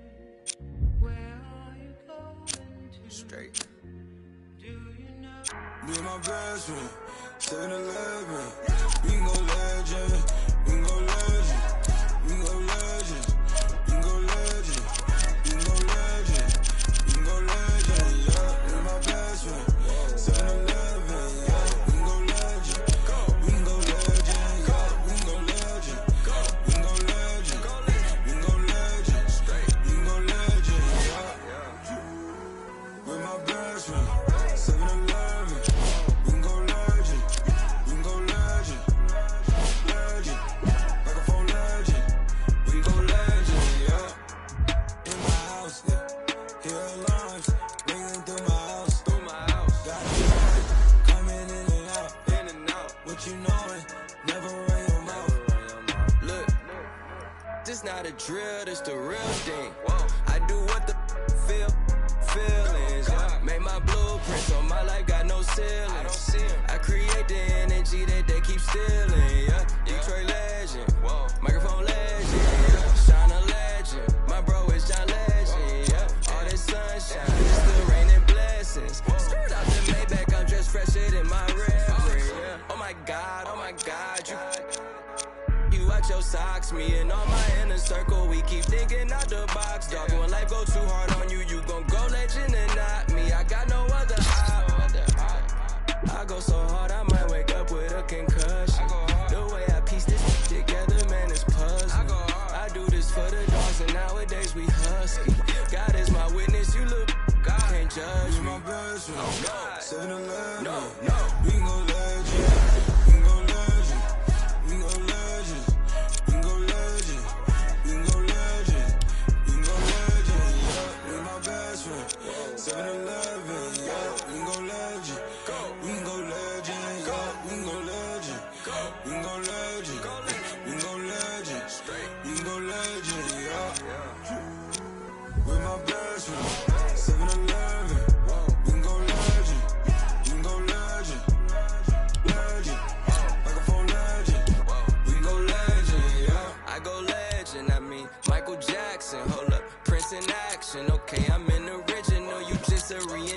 Where are you going to? Straight. Do you know? Me and my best friend, 7-Eleven. We can go legend, we can go legend, we can go legend, we can go legend, we can go legend, we can go legend, yeah. Me and my best friend, 7-Eleven, yeah. We can go legend, we can go legend, yeah. We can go legend, we can go legend, we can go legend, we can go legend, yeah. With my best friend, 7-Eleven. It's not a drill, it's the real thing. I do what the feelings. Yeah. Make my blueprints on my life, got no ceilings. I create the energy that they keep stealing. Yeah. Detroit legend, microphone legend, yeah. Shine a legend, my bro is John Legend. Yeah. All this sunshine, it's still raining blessings. Skirt out the Maybach, I'm just fresher than my reverend. Yeah. Oh my God, you watch your socks, me and all my inner circle, we keep thinking out the box. Dog, when life go too hard on you, you gon' go legend and not me. I got no other option. I go so hard, I might wake up with a concussion. The way I piece this together, man, it's puzzling. I do this for the dogs, and nowadays we husky. God is my witness, you look, God can't judge me. My best friend, 7-Eleven. No. We can go legend.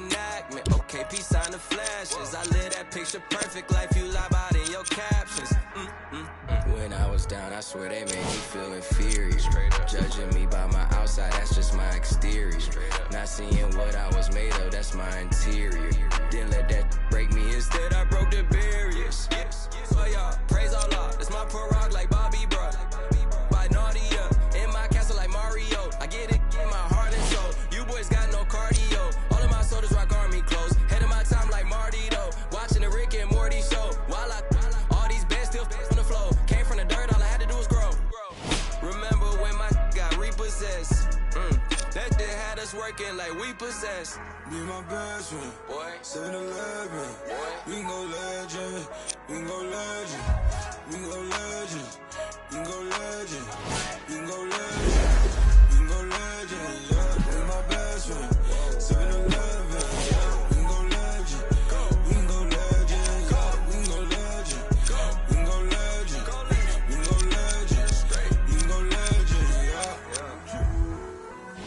reenactment. Okay, peace sign the flashes. I live that picture perfect life you lie about in your captions. When I was down, I swear they made me feel inferior. Judging me by my outside, that's just my exterior. Not seeing what I was made of, that's my interior. Didn't let that break me, instead I broke the barriers. So y'all, praise Allah, that's my parag like Bobby, bro. By Nadia, in my castle like Mario. I get it in my heart and soul. You boys got no cardio. All of my soldiers rock army clothes. Head of my time like Marty, though. Watching the Rick and Morty show. While all these bands still on the flow. Came from the dirt, all I had to do was grow. Remember when my got repossessed? That shit had us working like we possessed. Be my best friend, boy. 7-Eleven, boy. We can go legend, we can go legend, we can go legend, we can go legend, we can go legend, we can go legend, yeah. Be my best friend, 7-Eleven, yeah. We can go legend, we can go legend, yeah. We can go legend, we can go legend, we can go legend, we can go legend, yeah.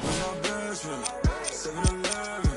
Be my best friend, 7-Eleven.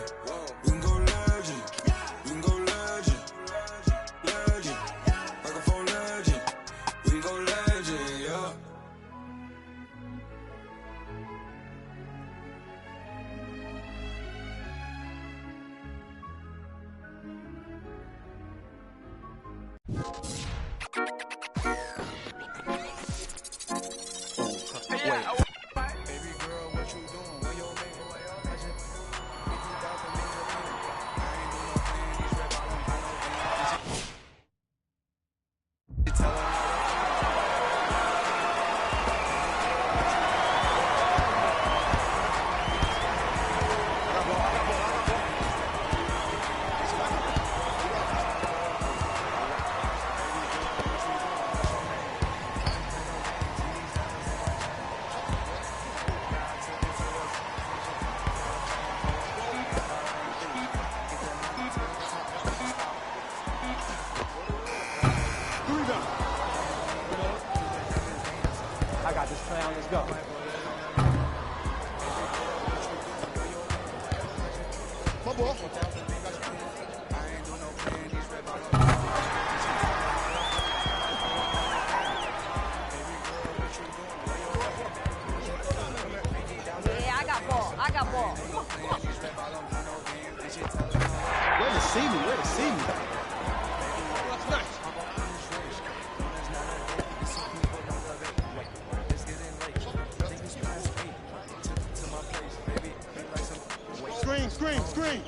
Screen.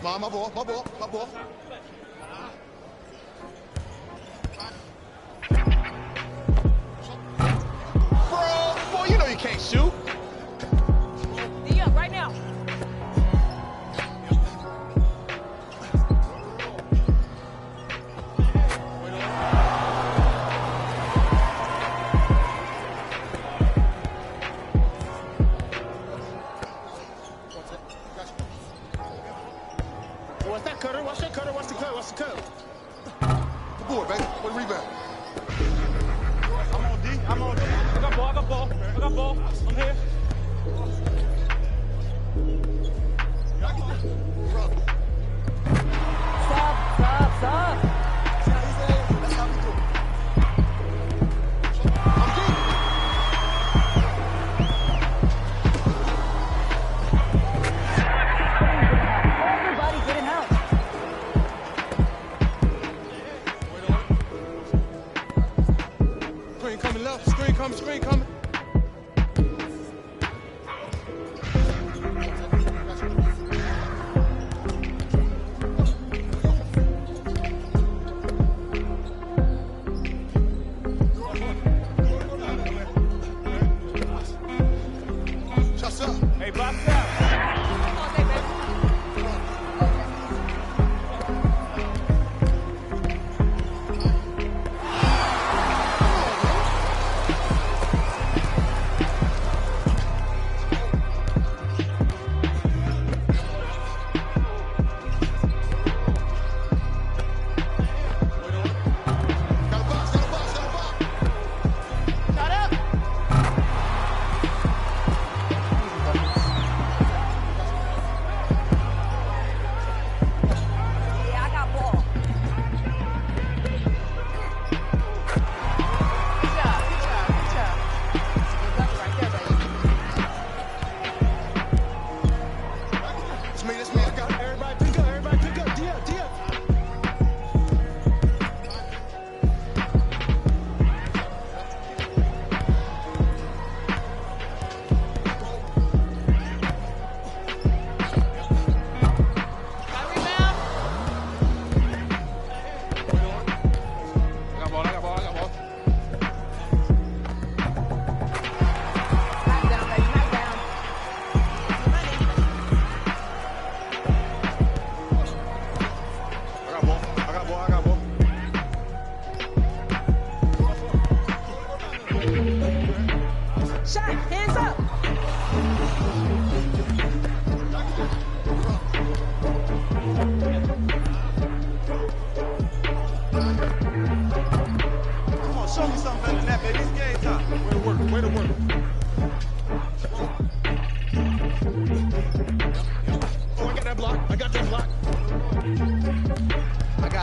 My ball. Bro, boy, you know you can't shoot. Yeah, right now. What's that cutter? What's that cutter? What's the cut? What's the cut? Good boy, baby. What a rebound. I'm on D. I got ball. I'm here. Stop. That's how we do it. I'm deep. Everybody getting out. Screen coming left. Screen coming.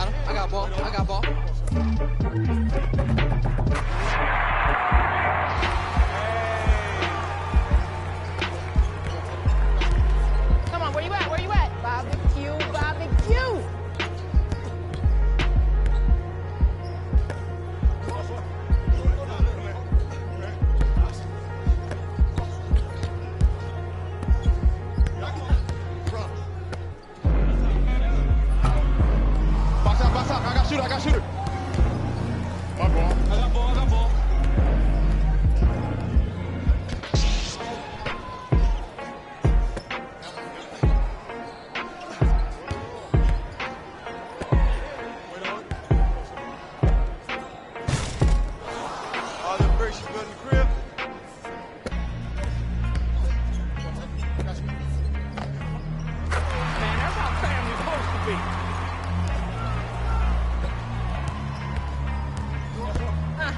got him. I got ball. I got ball. Come on, where you at? Where you at? Barbecue, barbecue. Box out. I got shooter. My ball. I got ball. All them bricks you built in the crib. Man, that's how family's supposed to be.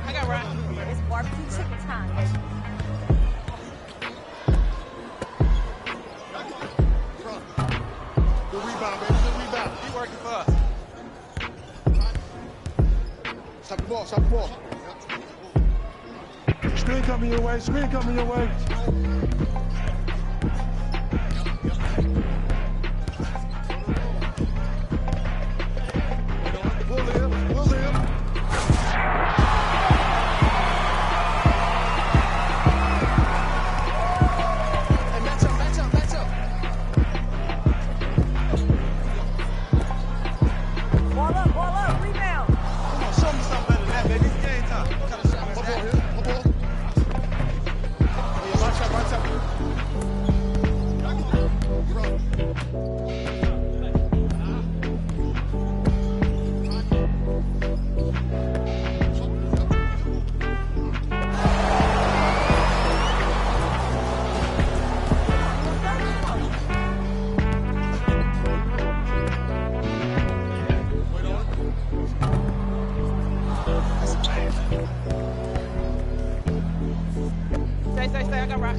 I got right. It's barbecue chicken time. Good rebound, baby. Good rebound. He working for us. Stop the ball. Screen coming your way. We'll live. Hey, match up. Ball up, rebound. Come on, show me something better than that, baby. It's game time. What kind of shot is that? My ball. Yeah, watch out. Stay. I got right.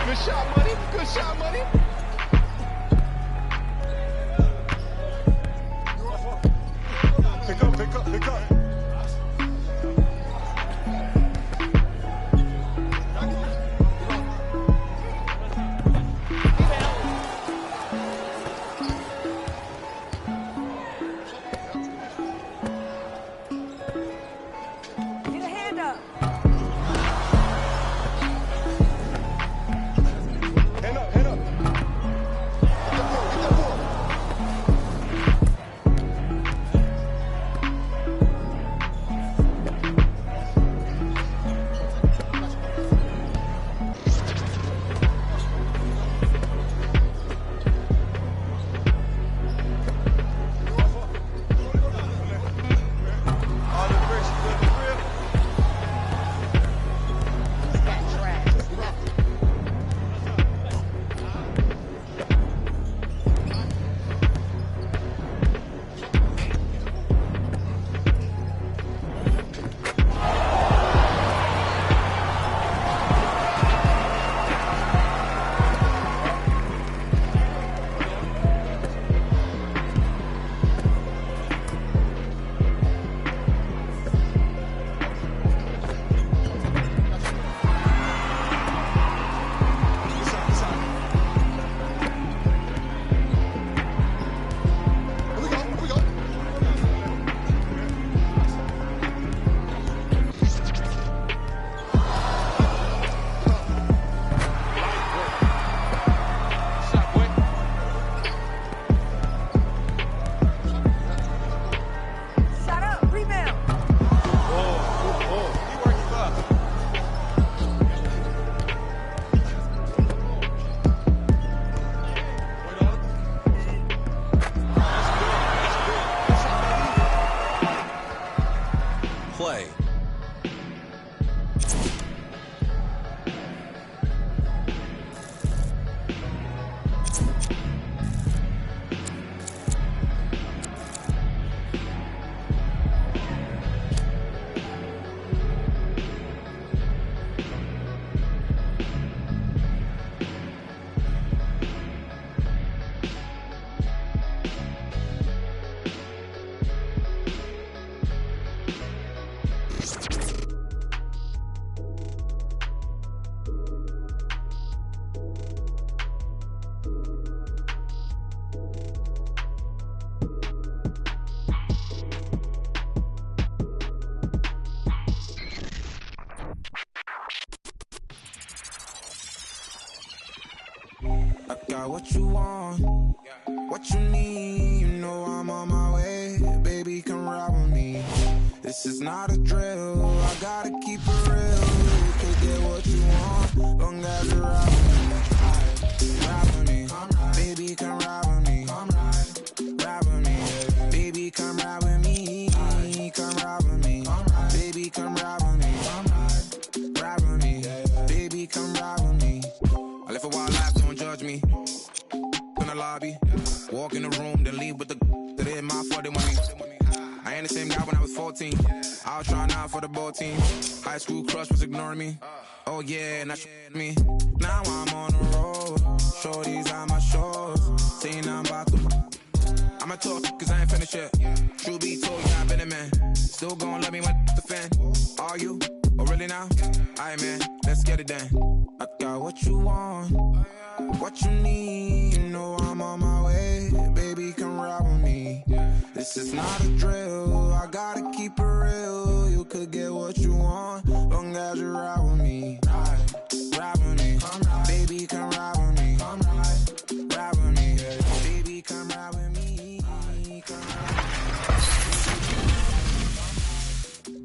Good shot, money. Pick up. Get a hand up. Hand up. Get that ball. got what you want, what you need. You know I'm on my way, baby, come ride with me. This is not a drill, I gotta keep it real. You could get what you want, long as you ride with me. Ride with me, baby, come ride with me. Ride with me, baby, come ride with me. Come ride with me, baby, come ride with me. Ride with me, baby, come ride with me. I live a wild life, don't judge me. In the lobby, walk in the room, then leave with the that ain't my fault, they want me. I ain't the same guy when I was 14. I was trying out for the ball team. High school crush was ignoring me. Oh yeah, now me. Now I'm on the road. Shorties on my shores. Saying I'm about to. I'ma talk cause I ain't finished yet. True be told, yeah, I've been a man. Still gon' love me when the fan. Are you? Oh really now? Aight man, let's get it done. I got what you want, what you need. You know I'm on my way, baby, come ride with me. This is not a drill, I gotta keep it real. You could get what you want, long as you ride with me. Ride with me, baby, come ride with me. Ride with me, baby, come ride with me.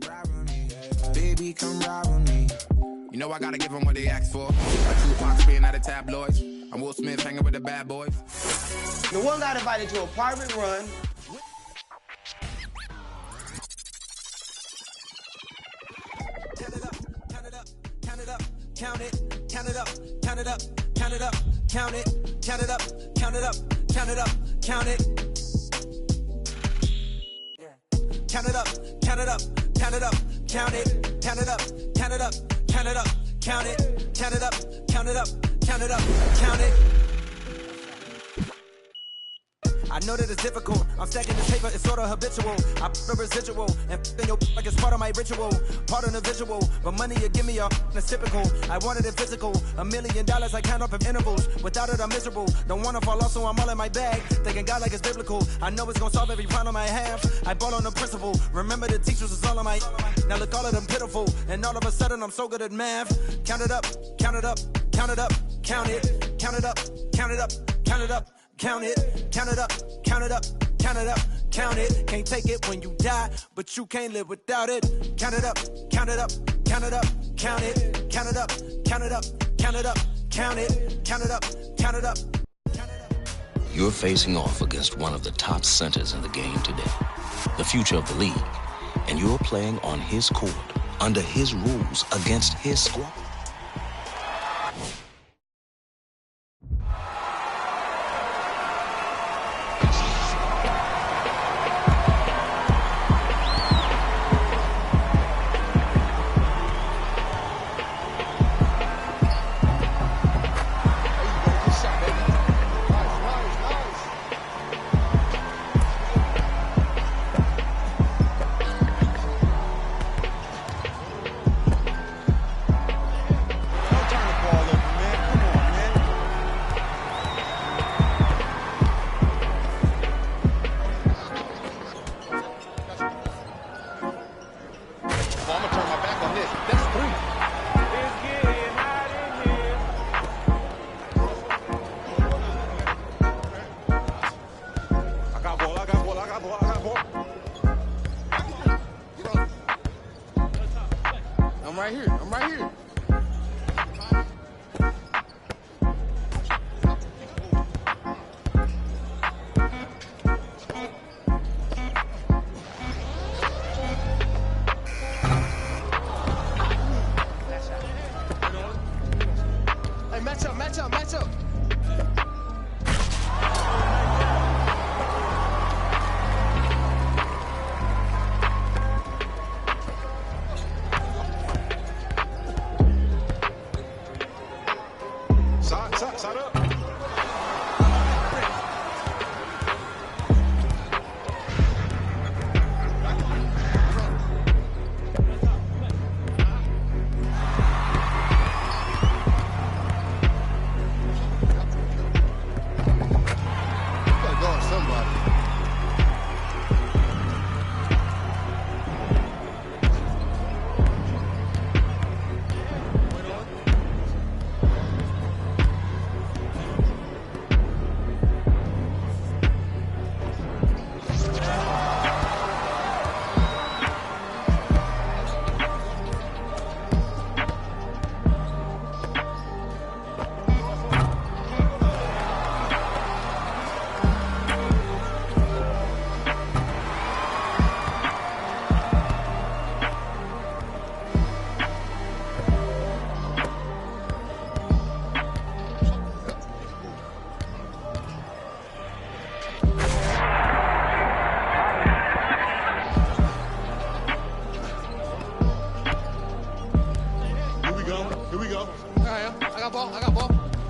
Ride with me, baby, come ride with me. You know I gotta give them what they asked for. Like Tupac being at the tabloids. I'm Will Smith hanging with the bad boys. The one got invited to a private run. Count it up, count it up, count it up, count it, count it up, count it up, count it up, count it, count it up, count it up, count it up, count it. Count it up, count it up, count it up, count it, count it up, count it up, count it up, count it, count it up, count it up, count it up, count it. I know that it's difficult. I'm stacking this paper, it's sorta habitual. I put a residual and f***ing your like it's part of my ritual, part of the visual. But money you give me it's typical. I wanted it physical. $1 million I count up in intervals. Without it I'm miserable. Don't wanna fall off, so I'm all in my bag. Thinking God like it's biblical. I know it's gonna solve every problem I have. I ball on the principle. Remember the teachers was all on my. Now look all of them pitiful. And all of a sudden I'm so good at math. Count it up, count it up, count it up, count it, count it up, count it up, count it up. Count it, count it up, count it up, count it up, count it. Can't take it when you die, but you can't live without it. Count it up, count it up, count it up, count it, count it up, count it up, count it up, count it, count it up, count it up. You're facing off against one of the top centers in the game today, the future of the league, and you're playing on his court, under his rules, against his squad.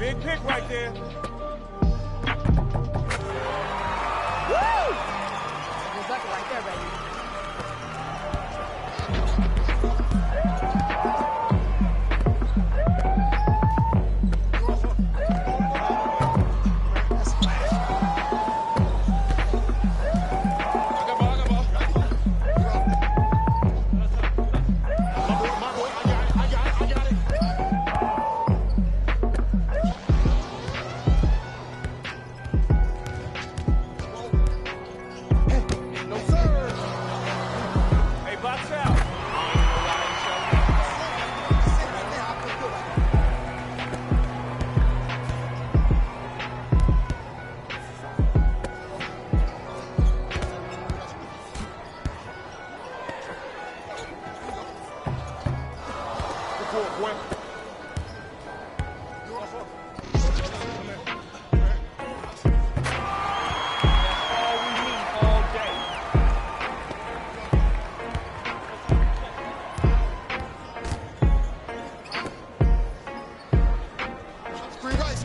Big pick right there. Woo! Good bucket right there, baby.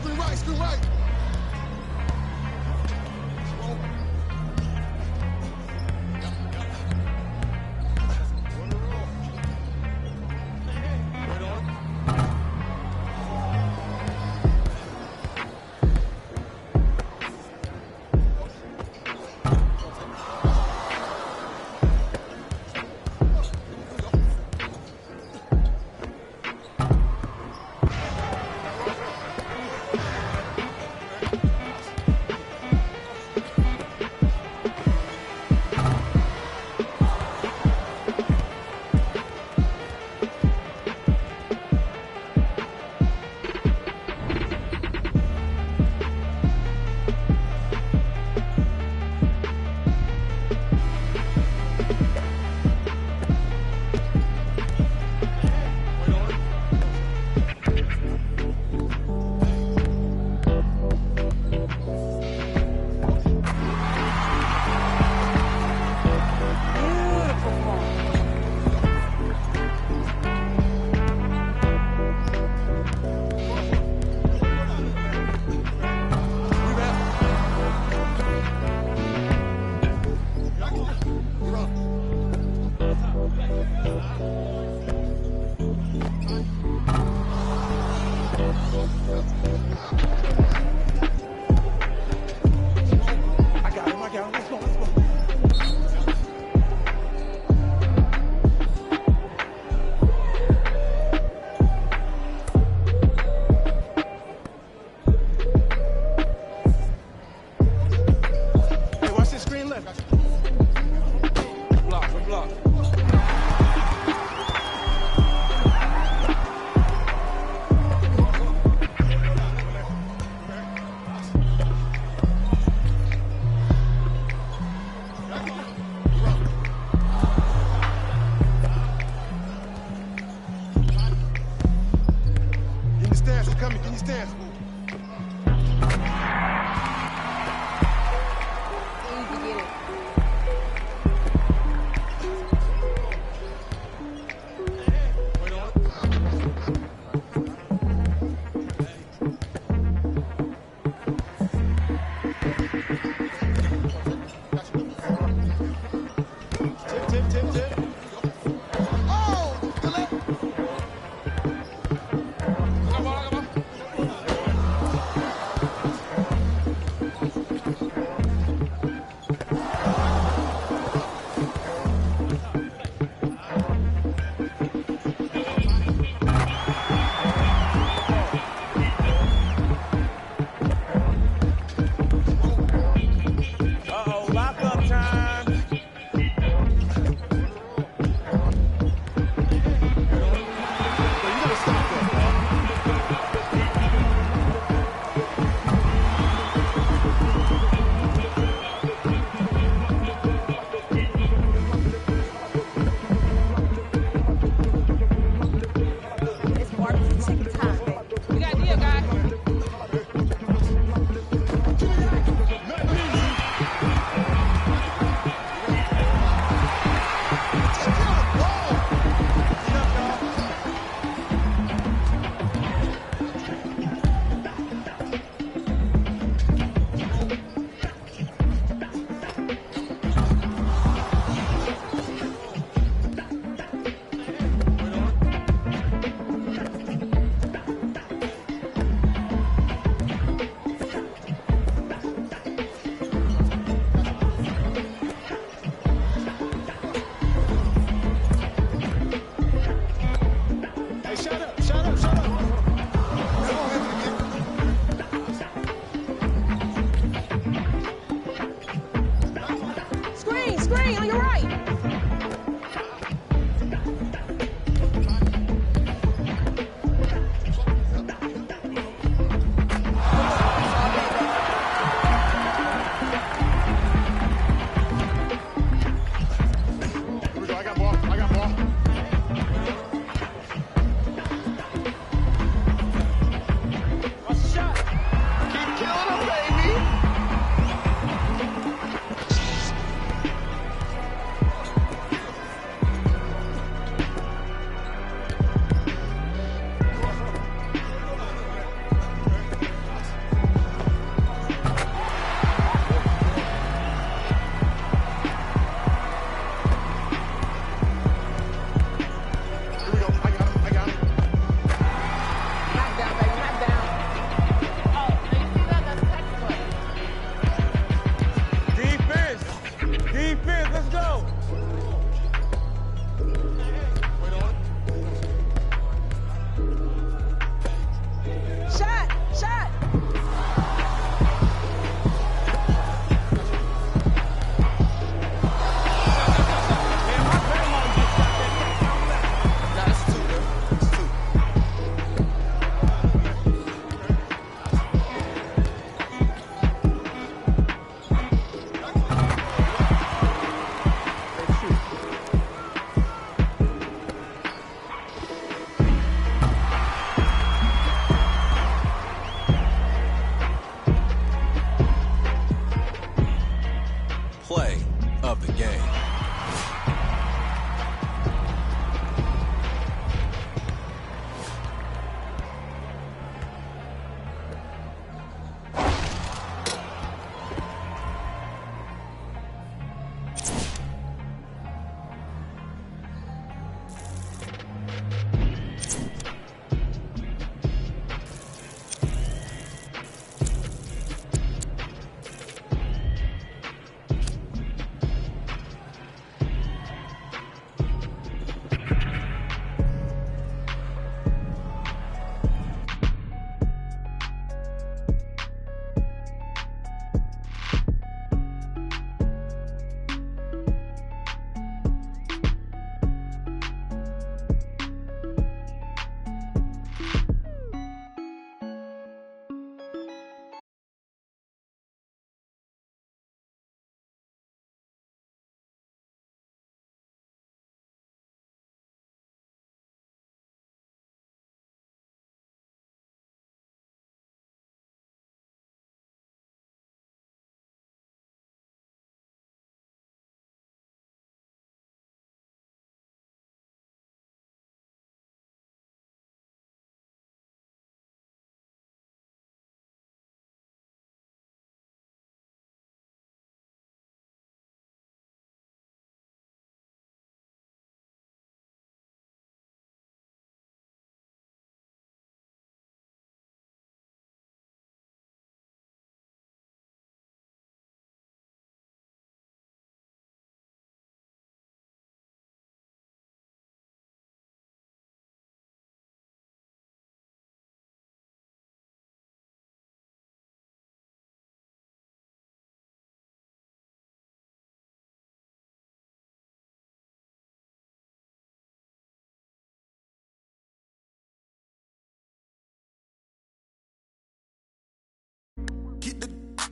Screen right.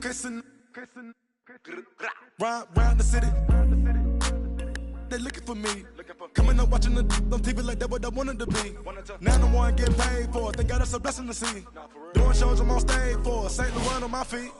kissing. Round the city. They looking for me. Coming up watching the on TV like that what I wanted to be. Now the one get paid for it. They got us a blessing to see. Doing shows I'm on stage for. St. Laurent on my feet.